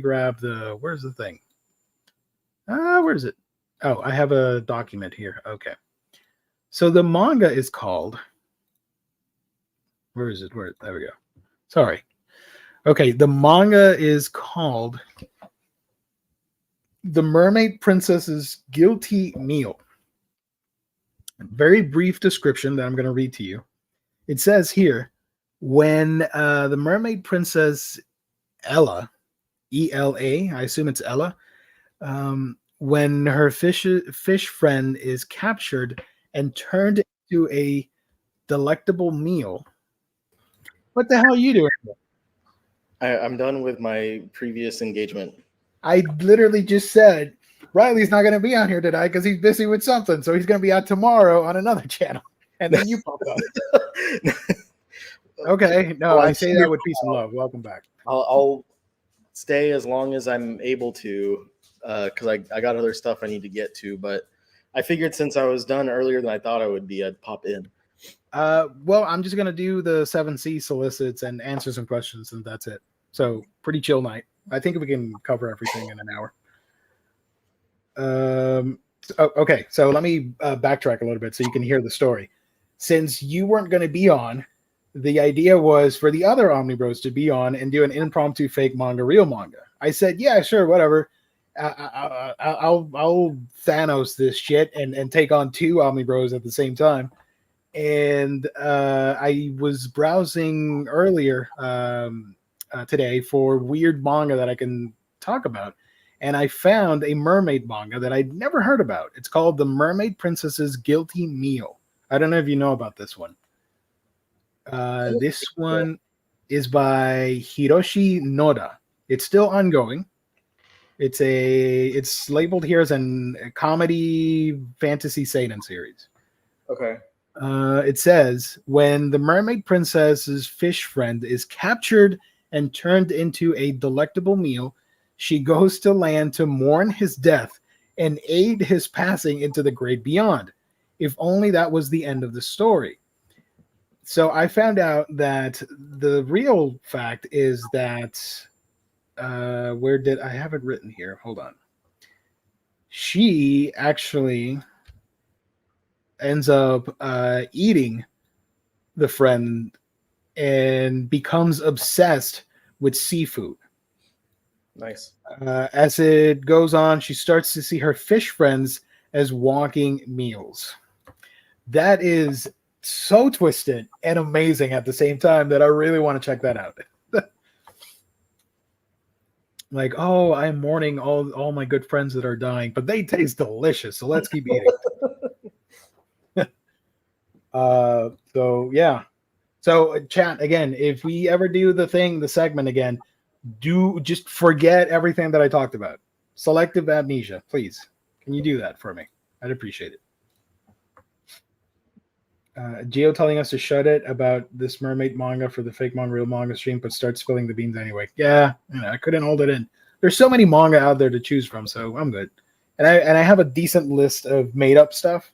grab where's the thing? Where is it? Oh, I have a document here. Okay. So the manga is called, where is it? There we go. Sorry. Okay, the manga is called The Mermaid Princess's Guilty Meal. Very brief description that I'm going to read to you. It says here, when the mermaid princess Ella, E-L-A, I assume it's Ella, when her fish friend is captured and turned into a delectable meal. What the hell are you doing? I'm done with my previous engagement. I literally just said Riley's not going to be on here today because he's busy with something. So he's going to be out tomorrow on another channel. And then you pop up. Okay. No, I say that with peace and love. Welcome back. I'll stay as long as I'm able to because I got other stuff I need to get to. But I figured since I was done earlier than I thought I would be, I'd pop in. Well, I'm just gonna do the 7C solicits and answer some questions, and that's it. So pretty chill night. I think we can cover everything in an hour. Okay, so let me backtrack a little bit so you can hear the story. Since you weren't going to be on, the idea was for the other Omnibros to be on and do an impromptu fake manga, real manga. I said, yeah, sure, whatever. I'll Thanos this shit and take on two Omnibros at the same time. And I was browsing earlier today for weird manga that I can talk about, and I found a mermaid manga that I'd never heard about. It's called The Mermaid Princess's Guilty Meal. I don't know if you know about this one. This one is by Hiroshi Noda. It's still ongoing. It's labeled here as a comedy fantasy seinen series. Okay. It says when the mermaid princess's fish friend is captured and turned into a delectable meal, she goes to land to mourn his death and aid his passing into the great beyond. If only that was the end of the story. So I found out that the real fact is that where did I have it written here? Hold on. She actually ends up eating the friend and becomes obsessed with seafood. Nice. As it goes on, she starts to see her fish friends as walking meals. That is so twisted and amazing at the same time that I really want to check that out. Like, oh, I'm mourning all my good friends that are dying, but they taste delicious, so let's keep eating. So yeah. So chat again, if we ever do the segment again, do just forget everything that I talked about. Selective amnesia, please. Can you do that for me? I'd appreciate it. Geo telling us to shut it about this mermaid manga for the fake manga real manga stream, but start spilling the beans anyway. Yeah, I couldn't hold it in. There's so many manga out there to choose from, so I'm good. And I have a decent list of made up stuff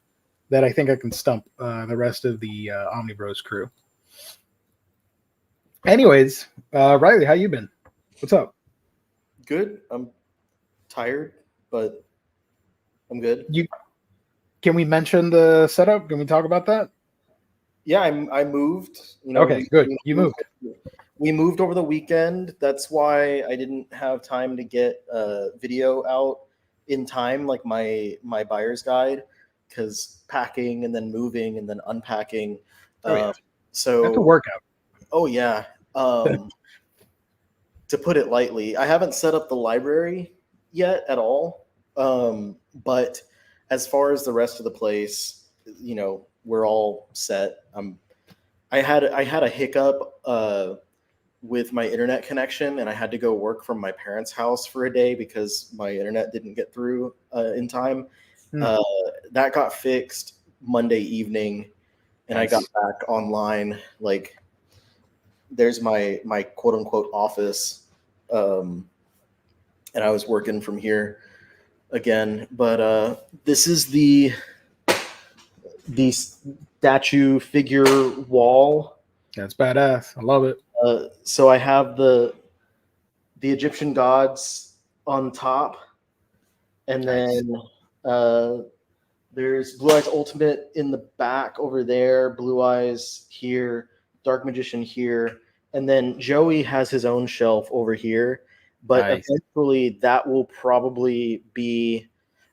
that I think I can stump the rest of the Omnibros crew. Anyways, Riley, how you been? What's up? Good. I'm tired, but I'm good. Can we mention the setup? Can we talk about that? Yeah, I moved. Okay, good. You moved. We moved over the weekend. That's why I didn't have time to get a video out in time, like my buyer's guide, because packing and then moving and then unpacking. So that's a workout. Oh yeah. To put it lightly, I haven't set up the library yet at all. But as far as the rest of the place, we're all set. I had a hiccup with my internet connection, and I had to go work from my parents' house for a day because my internet didn't get through in time. That got fixed Monday evening, and nice. I got back online. Like, there's my quote unquote office, and I was working from here again. But this is the statue figure wall. That's badass. I love it. So I have the Egyptian gods on top, and nice. Then there's Blue Eyes Ultimate in the back over there, Blue Eyes here, Dark Magician here, and then Joey has his own shelf over here. But nice. Eventually that will probably be...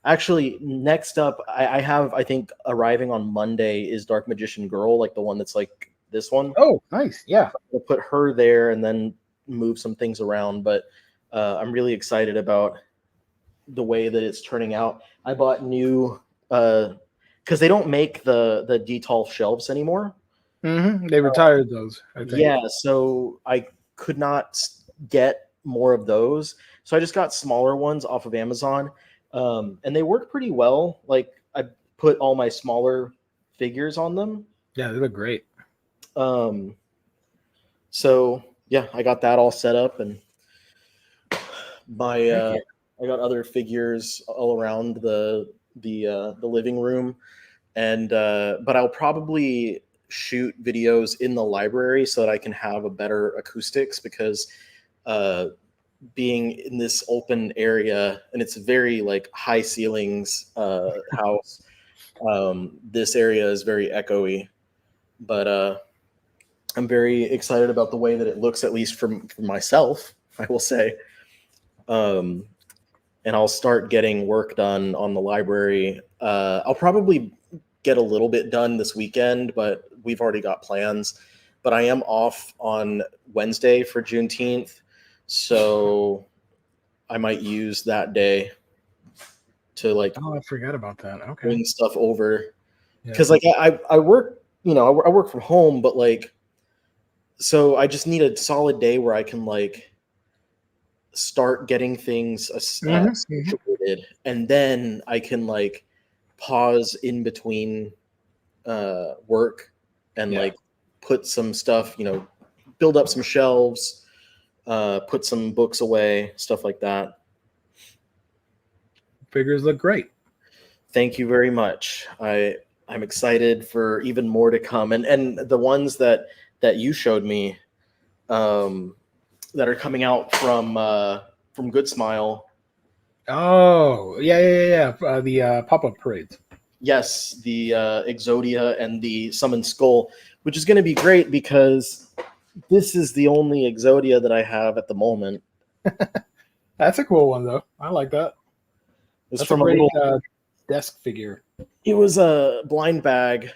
Actually, next up, I have, I think, arriving on Monday is Dark Magician Girl, like the one that's like this one. Oh, nice. Yeah. We'll put her there and then move some things around. But I'm really excited about the way that it's turning out. I bought new, because they don't make the Detolf shelves anymore. Mm-hmm. They retired those, I think. Yeah, so I could not get more of those. So I just got smaller ones off of Amazon. And they work pretty well. Like, I put all my smaller figures on them. Yeah, they look great. So yeah, I got that all set up, and I got other figures all around the living room, and but I'll probably shoot videos in the library so that I can have a better acoustics, because being in this open area, and it's a very like high ceilings house, this area is very echoey. But I'm very excited about the way that it looks, at least for myself, I will say. And I'll start getting work done on the library. I'll probably get a little bit done this weekend, but we've already got plans. But I am off on Wednesday for Juneteenth, so I might use that day to like Oh, I forgot about that. Okay. bring stuff over. Yeah. Because like I work, I work from home, but like, so I just need a solid day where I can like start getting things situated, and then I can like pause in between work and like put some stuff, build up some shelves, put some books away, stuff like that. Figures look great. Thank you very much. I'm excited for even more to come, and the ones that you showed me that are coming out from Good Smile. Oh, yeah. The pop-up parades. Yes, the Exodia and the Summoned Skull, which is going to be great because this is the only Exodia that I have at the moment. That's a cool one, though. I like that. It's That's from a great a little desk figure. It was a blind bag.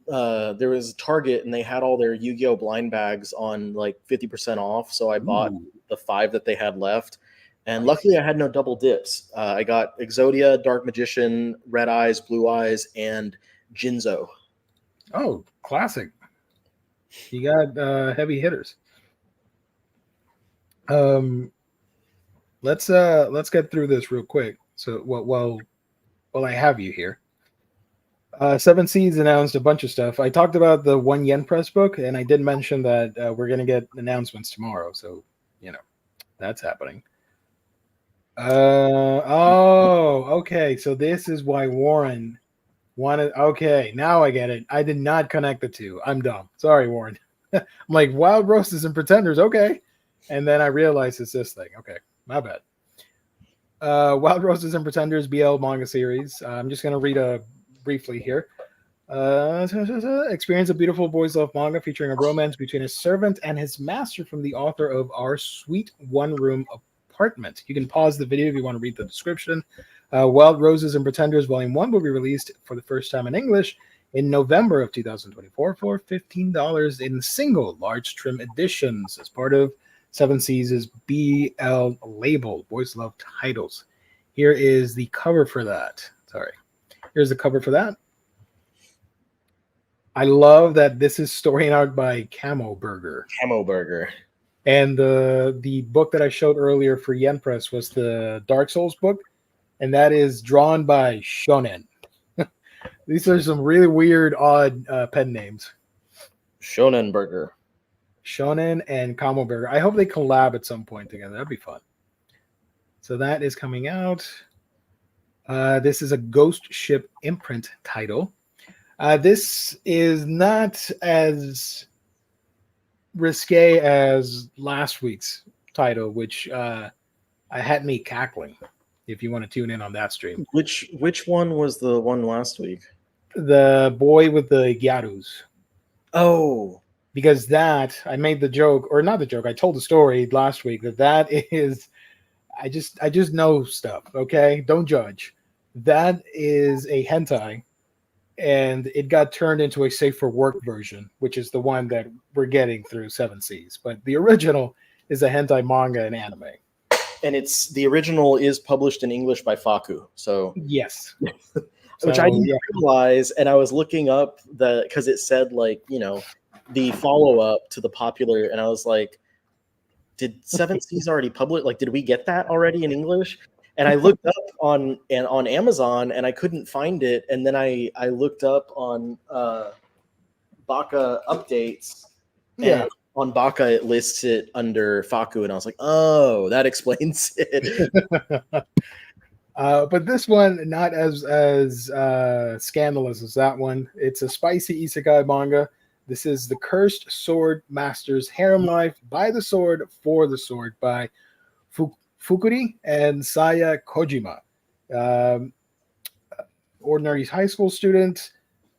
There was a Target, and they had all their Yu-Gi-Oh blind bags on like 50% off. So I bought the 5 that they had left. And luckily I had no double dips. I got Exodia, Dark Magician, Red Eyes, Blue Eyes, and Jinzo. Oh, classic. You got heavy hitters. Let's get through this real quick. So while I have you here. Seven Seas announced a bunch of stuff. I talked about the 1 yen press book, and I did mention that we're going to get announcements tomorrow. So, that's happening. Okay. So this is why Warren wanted. Okay, now I get it. I did not connect the two. I'm dumb. Sorry, Warren. I'm like, Wild Roses and Pretenders. Okay. And then I realized it's this thing. Okay, my bad. Wild Roses and Pretenders BL manga series. I'm just going to read briefly here. Experience a beautiful boys love manga featuring a romance between a servant and his master from the author of Our Sweet One Room Apartment. You can pause the video if you want to read the description. Wild Roses and Pretenders Volume 1 will be released for the first time in English in November of 2024 for $15 in single large trim editions as part of Seven Seas' BL label, Boys Love Titles. Here is the cover for that. Here's the cover for that. I love that this is story art by Camo Burger. And the book that I showed earlier for Yen Press was the Dark Souls book, and that is drawn by Shonen. These are some really weird, odd pen names. Shonen Burger. Shonen and Camo Burger. I hope they collab at some point together. That'd be fun. So that is coming out. This is a Ghost Ship imprint title. This is not as risque as last week's title, which I had me cackling. If you want to tune in on that stream. Which one was the one last week? The boy with the gyarus. Oh. Because that, I made the joke, or not the joke, I told the story last week that is, I just know stuff, okay? Don't judge. That is a hentai, and it got turned into a safe for work version, which is the one that we're getting through Seven Seas. But the original is a hentai manga and anime. And the original is published in English by Faku. So yes. Which I didn't realize, and I was looking up because it said the follow-up to the popular, and I was like, did Seven Seas already publish? Like, did we get that already in English? And I looked up on Amazon, and I couldn't find it. And then I looked up on Baka Updates. Yeah. And on Baka, it lists it under Faku, and I was like, oh, that explains it. But this one, not as scandalous as that one. It's a spicy isekai manga. This is The Cursed Sword Master's Harem Life by the Sword for the Sword by Fukuri and Saya Kojima. Um, Ordinary high school student.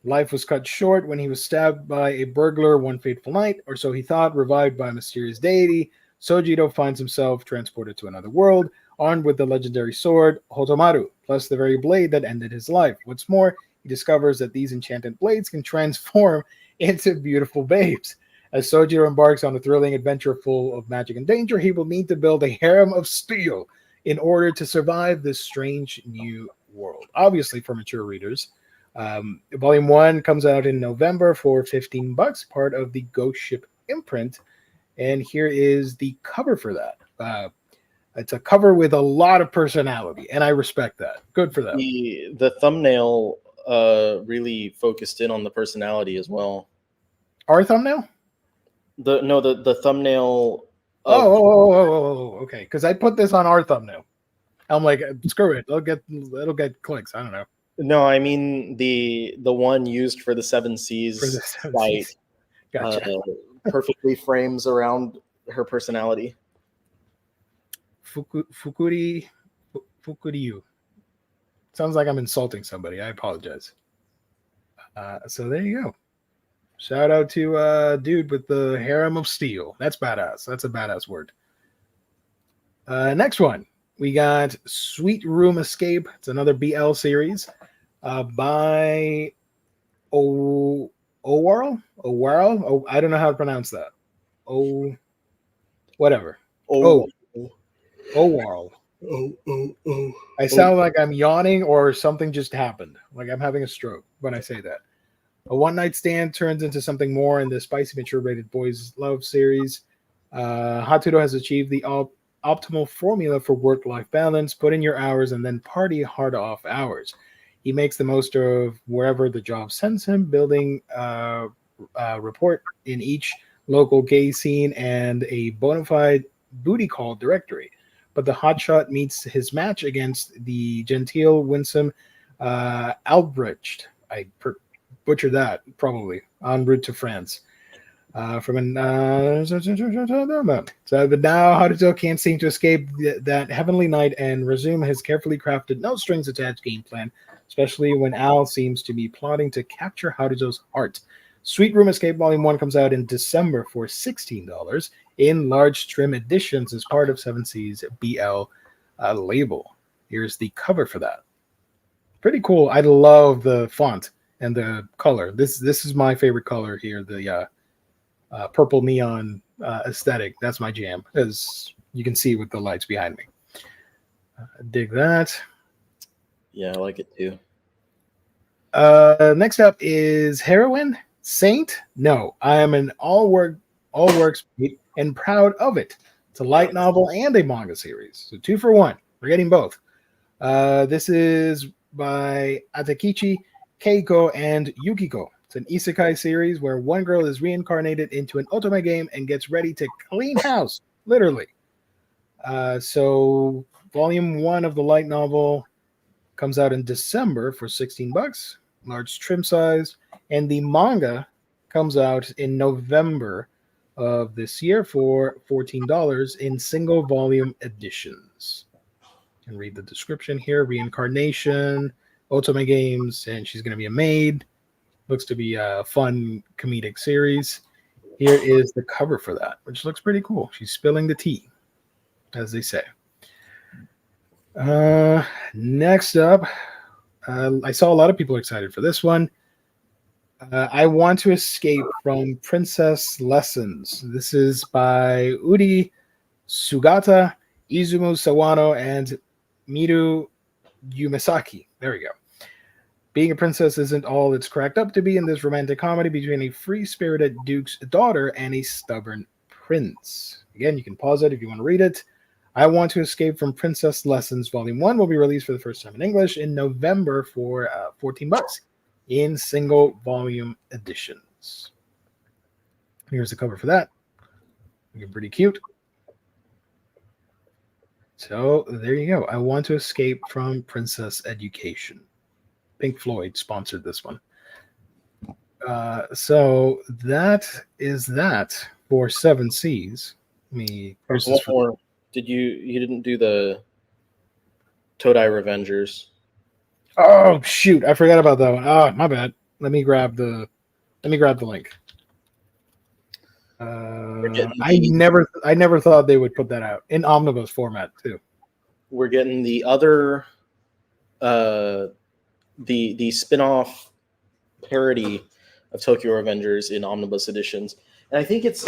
Life was cut short when he was stabbed by a burglar one fateful night, or so he thought, revived by a mysterious deity. Sojito finds himself transported to another world, armed with the legendary sword Hotomaru, plus the very blade that ended his life. What's more, he discovers that these enchanted blades can transform into beautiful babes. As Sojiro embarks on a thrilling adventure full of magic and danger, he will need to build a harem of steel in order to survive this strange new world. Obviously, for mature readers. Volume 1 comes out in November for $15, part of the Ghost Ship imprint. And here is the cover for that. It's a cover with a lot of personality, and I respect that. Good for them. The thumbnail really focused in on the personality as well. Our thumbnail? The thumbnail. Okay. Because I put this on our thumbnail. I'm like, screw it. It'll get clicks. I don't know. No, I mean the one used for the Seven Seas site. Gotcha. Perfectly frames around her personality. Fukuriyu. Sounds like I'm insulting somebody. I apologize. So there you go. Shout out to dude with the harem of steel. That's badass. That's a badass word. Next one. We got Sweet Room Escape. It's another BL series by Owarl. Oh, I don't know how to pronounce that. Whatever. Owarl. I sound like I'm yawning or something just happened. Like I'm having a stroke when I say that. A one-night stand turns into something more in the spicy mature-rated boys' love series. Hatsudo has achieved the optimal formula for work-life balance. Put in your hours and then party hard off hours. He makes the most of wherever the job sends him, building a report in each local gay scene and a bona fide booty call directory. But the hotshot meets his match against the genteel, winsome Albrecht. I butchered that, probably, en route to France. So, but now Haruto can't seem to escape that heavenly night and resume his carefully crafted, no strings attached game plan, especially when Al seems to be plotting to capture Haruto's heart. Sweet Room Escape Volume 1 comes out in December for $16 in large trim editions as part of 7 Seas BL label. Here's the cover for that. Pretty cool. I love the font and the color. This is my favorite color here, the purple neon aesthetic. That's my jam, as you can see with the lights behind me. Dig that. Yeah, I like it too. Next up is Heroine Saint. No, I am an all works and proud of it. It's a light novel and a manga series, so 2 for 1. We're getting both. This is by Atakichi, Keiko, and Yukiko. It's an isekai series where one girl is reincarnated into an otome game and gets ready to clean house, literally. So volume 1 of the light novel comes out in December for $16, large trim size, and the manga comes out in November of this year for $14 in single volume editions. And read the description here: reincarnation, otome games, and she's going to be a maid. Looks to be a fun comedic series. Here is the cover for that, which looks pretty cool. She's spilling the tea, as they say. Next up, I saw a lot of people excited for this one. I Want to Escape from Princess Lessons. This is by Udi Sugata, Izumu Sawano, and Miru Yumesaki. There we go. Being a princess isn't all it's cracked up to be in this romantic comedy between a free-spirited duke's daughter and a stubborn prince. Again, you can pause it if you want to read it. I Want to Escape from Princess Lessons Volume 1 will be released for the first time in English in November for $14 in single volume editions. Here's the cover for that. Looking pretty cute. So there you go. I want to escape from princess education. Pink Floyd sponsored this one. So that is that for Seven Seas. Me There's one more. You didn't do the Todai Revengers? Oh shoot! I forgot about that one. Oh, my bad. Let me grab the link. I never thought they would put that out in omnibus format too. We're getting the other, the spin-off parody of Tokyo Revengers in omnibus editions, and I think it's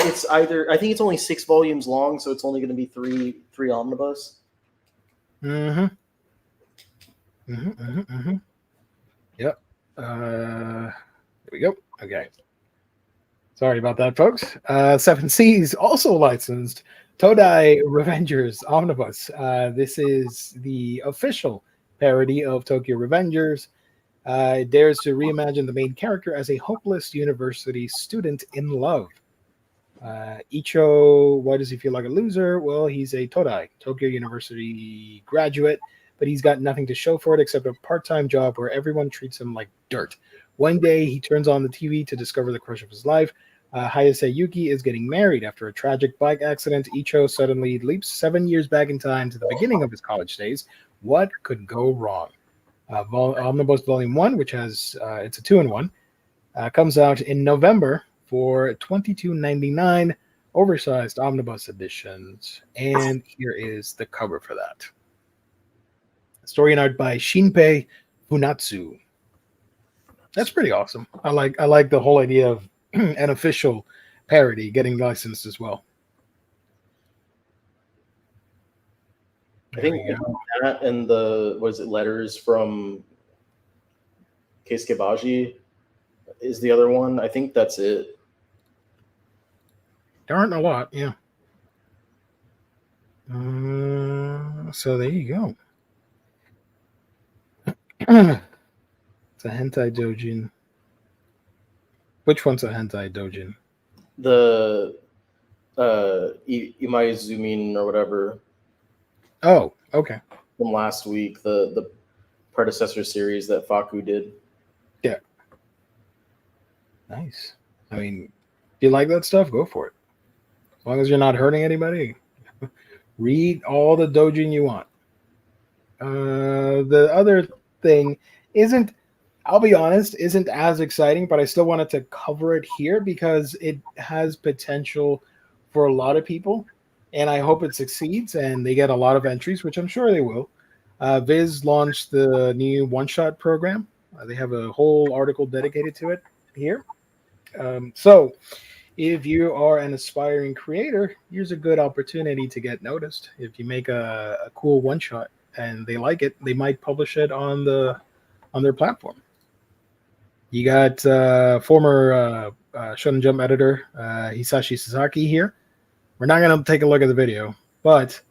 only 6 volumes long, so it's only going to be three omnibus. Mm-hmm. Yep. There we go. Okay. Sorry about that, folks. Seven Seas also licensed Todai Revengers Omnibus. This is the official parody of Tokyo Revengers. It dares to reimagine the main character as a hopeless university student in love. Icho, why does he feel like a loser? Well, he's a Todai, Tokyo University graduate, but he's got nothing to show for it except a part-time job where everyone treats him like dirt. One day, he turns on the TV to discover the crush of his life. Hayase Yuki is getting married after a tragic bike accident. Icho suddenly leaps 7 years back in time to the beginning of his college days. What could go wrong? Omnibus Volume 1, which has it's a 2-in-1, comes out in November for $22.99, oversized omnibus editions. And here is the cover for that. Story and art by Shinpei Funatsu. That's pretty awesome. I like the whole idea of an official parody getting licensed as well. I think that and the letters from Keisuke Baji is the other one. I think that's it. There aren't a lot, yeah. So there you go. It's a hentai dojin. Which one's a hentai dojin? The Imaizumin or whatever. Oh, okay. From last week, the predecessor series that Faku did. Yeah. Nice. I mean, if you like that stuff, go for it. As long as you're not hurting anybody, read all the dojin you want. The other thing isn't, I'll be honest, isn't as exciting, but I still wanted to cover it here because it has potential for a lot of people, and I hope it succeeds and they get a lot of entries, which I'm sure they will. Viz launched the new one-shot program. They have a whole article dedicated to it here. So if you are an aspiring creator, here's a good opportunity to get noticed. If you make a cool one-shot and they like it, they might publish it on their platform. You got former Shonen Jump editor Hisashi Sasaki here. We're not going to take a look at the video, but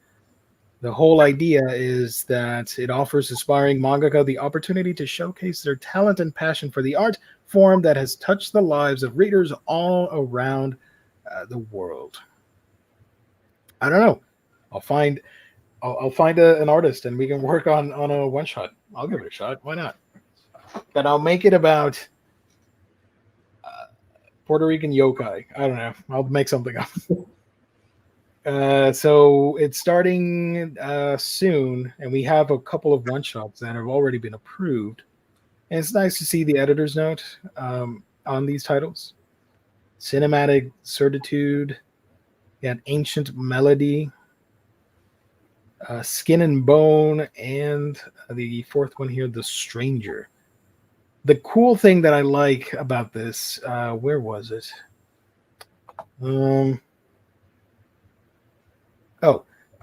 the whole idea is that it offers aspiring mangaka the opportunity to showcase their talent and passion for the art form that has touched the lives of readers all around the world. I don't know. I'll find an artist and we can work on a one shot. I'll give it a shot. Why not? But I'll make it about Puerto Rican yokai. I don't know. I'll make something up. So it's starting soon, and we have a couple of one-shots that have already been approved. And it's nice to see the editor's note on these titles. Cinematic Certitude, got Ancient Melody, Skin and Bone, and the fourth one here, The Stranger. The cool thing that I like about this, where was it?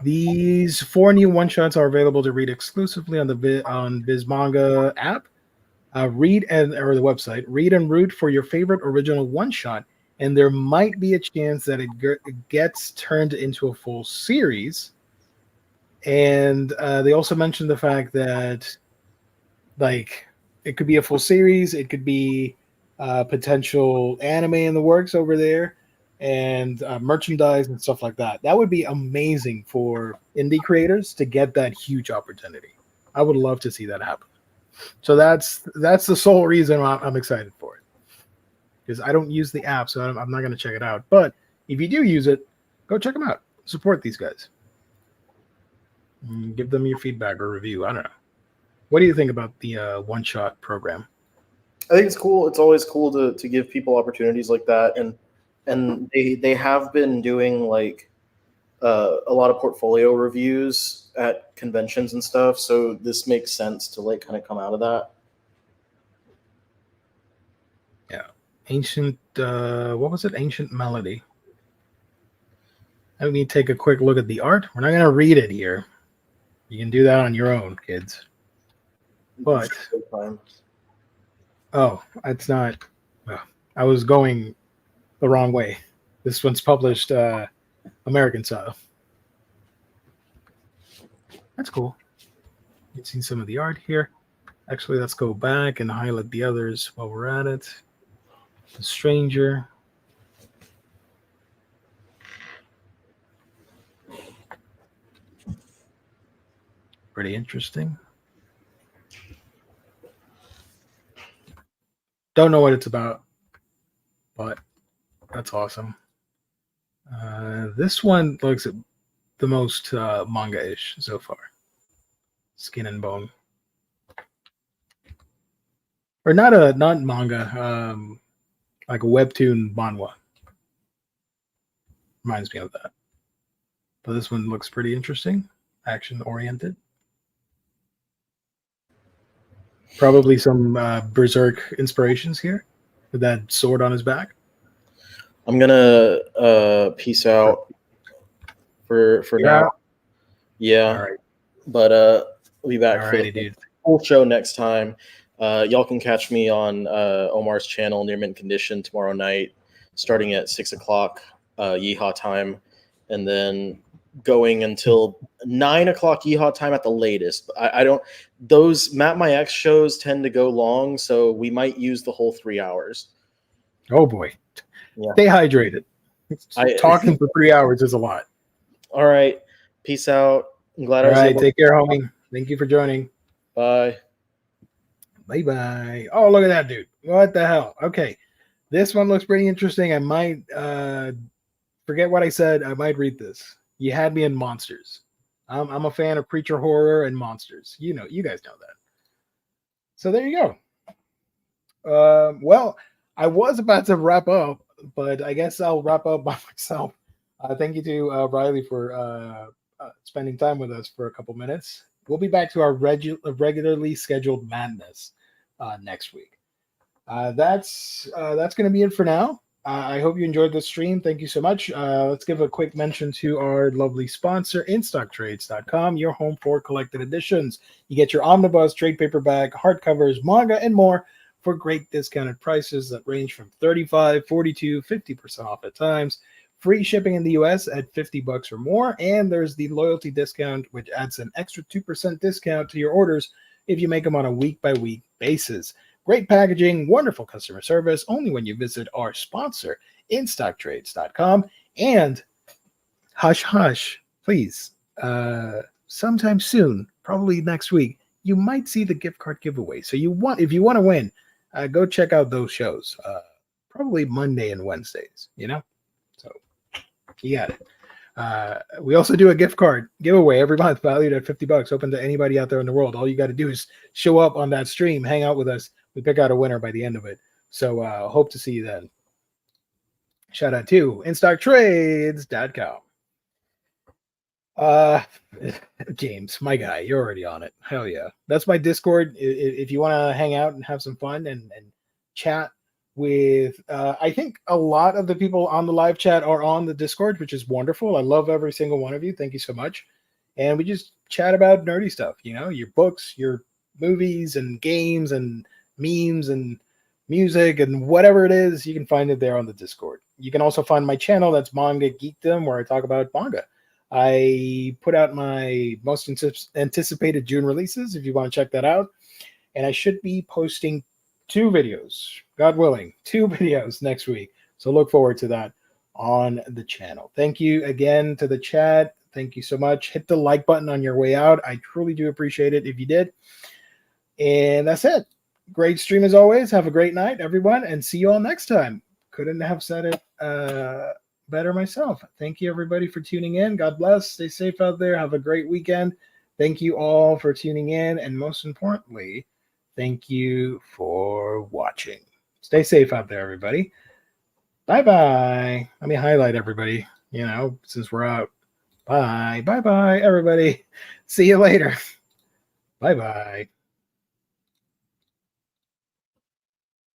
These 4 new one-shots are available to read exclusively on the Viz Manga app. Read or the website. Read and root for your favorite original one-shot, and there might be a chance that it gets turned into a full series. And they also mentioned the fact that, like, it could be a full series. It could be potential anime in the works over there. and merchandise and stuff like that. That would be amazing for indie creators to get that huge opportunity. I would love to see that happen. So that's the sole reason why I'm excited for it. Because I don't use the app, so I'm not going to check it out. But if you do use it, go check them out. Support these guys. Give them your feedback or review. I don't know. What do you think about the one-shot program? I think it's cool. It's always cool to give people opportunities like that, and they have been doing like a lot of portfolio reviews at conventions and stuff. So this makes sense to like kind of come out of that. Yeah, ancient. What was it? Ancient Melody. Let me take a quick look at the art. We're not going to read it here. You can do that on your own, kids. But oh, it's not. Well, I was going the wrong way. This one's published American style. That's cool. You've seen some of the art here. Actually, let's go back and highlight the others while we're at it. The Stranger. Pretty interesting. Don't know what it's about, but that's awesome. This one looks the most manga-ish so far. Skin and Bone. Or not manga, like a webtoon manhwa. Reminds me of that. But this one looks pretty interesting. Action-oriented. Probably some Berserk inspirations here with that sword on his back. I'm gonna peace out for now. Yeah. All right. But we'll be back for the full show next time. Y'all can catch me on Omar's channel, Near Mint Condition, tomorrow night, starting at 6:00 Yeehaw time, and then going until 9:00 Yeehaw time at the latest. I don't. Those Matt My Ex shows tend to go long, so we might use the whole 3 hours. Oh boy. Yeah. Stay hydrated. Talking for 3 hours is a lot. All right. Peace out. I'm glad All I was right. able Take care, homie. Thank you for joining. Bye. Bye-bye. Oh, look at that dude. What the hell? Okay. This one looks pretty interesting. I might forget what I said. I might read this. You had me in monsters. I'm a fan of creature horror and monsters. You guys know that. So there you go. Well, I was about to wrap up, but I guess I'll wrap up by myself. Thank you to Riley for spending time with us for a couple minutes. We'll be back to our regularly scheduled madness next week. That's going to be it for now. I hope you enjoyed the stream. Thank you so much. Let's give a quick mention to our lovely sponsor, InStockTrades.com, your home for collected editions. You get your Omnibros, trade paperback, hardcovers, manga, and more for great discounted prices that range from 35, 42, 50% off at times. Free shipping in the US at $50 or more. And there's the loyalty discount, which adds an extra 2% discount to your orders if you make them on a week-by-week basis. Great packaging, wonderful customer service, only when you visit our sponsor, InStockTrades.com. And hush, hush, please, sometime soon, probably next week, you might see the gift card giveaway. So if you want to win, go check out those shows, probably Monday and Wednesdays, So you got it. We also do a gift card giveaway every month, valued at $50, open to anybody out there in the world. All you got to do is show up on that stream, hang out with us. We pick out a winner by the end of it. So hope to see you then. Shout out to InStockTrades.com. James, my guy, you're already on it. Hell yeah. That's my Discord. If you want to hang out and have some fun and chat with, I think a lot of the people on the live chat are on the Discord, which is wonderful. I love every single one of you. Thank you so much. And we just chat about nerdy stuff, your books, your movies and games and memes and music and whatever it is. You can find it there on the Discord. You can also find my channel, that's Manga Geekdom, where I talk about manga. I put out my most anticipated June releases if you want to check that out. And I should be posting 2 videos, God willing, 2 videos next week. So look forward to that on the channel. Thank you again to the chat. Thank you so much. Hit the like button on your way out. I truly do appreciate it if you did. And that's it. Great stream as always. Have a great night, everyone, and see you all next time. Couldn't have said it better myself. Thank you, everybody, for tuning in. God bless. Stay safe out there. Have a great weekend. Thank you all for tuning in. And most importantly, thank you for watching. Stay safe out there, everybody. Bye-bye. Let me highlight everybody, since we're out. Bye. Bye-bye, everybody. See you later. Bye-bye.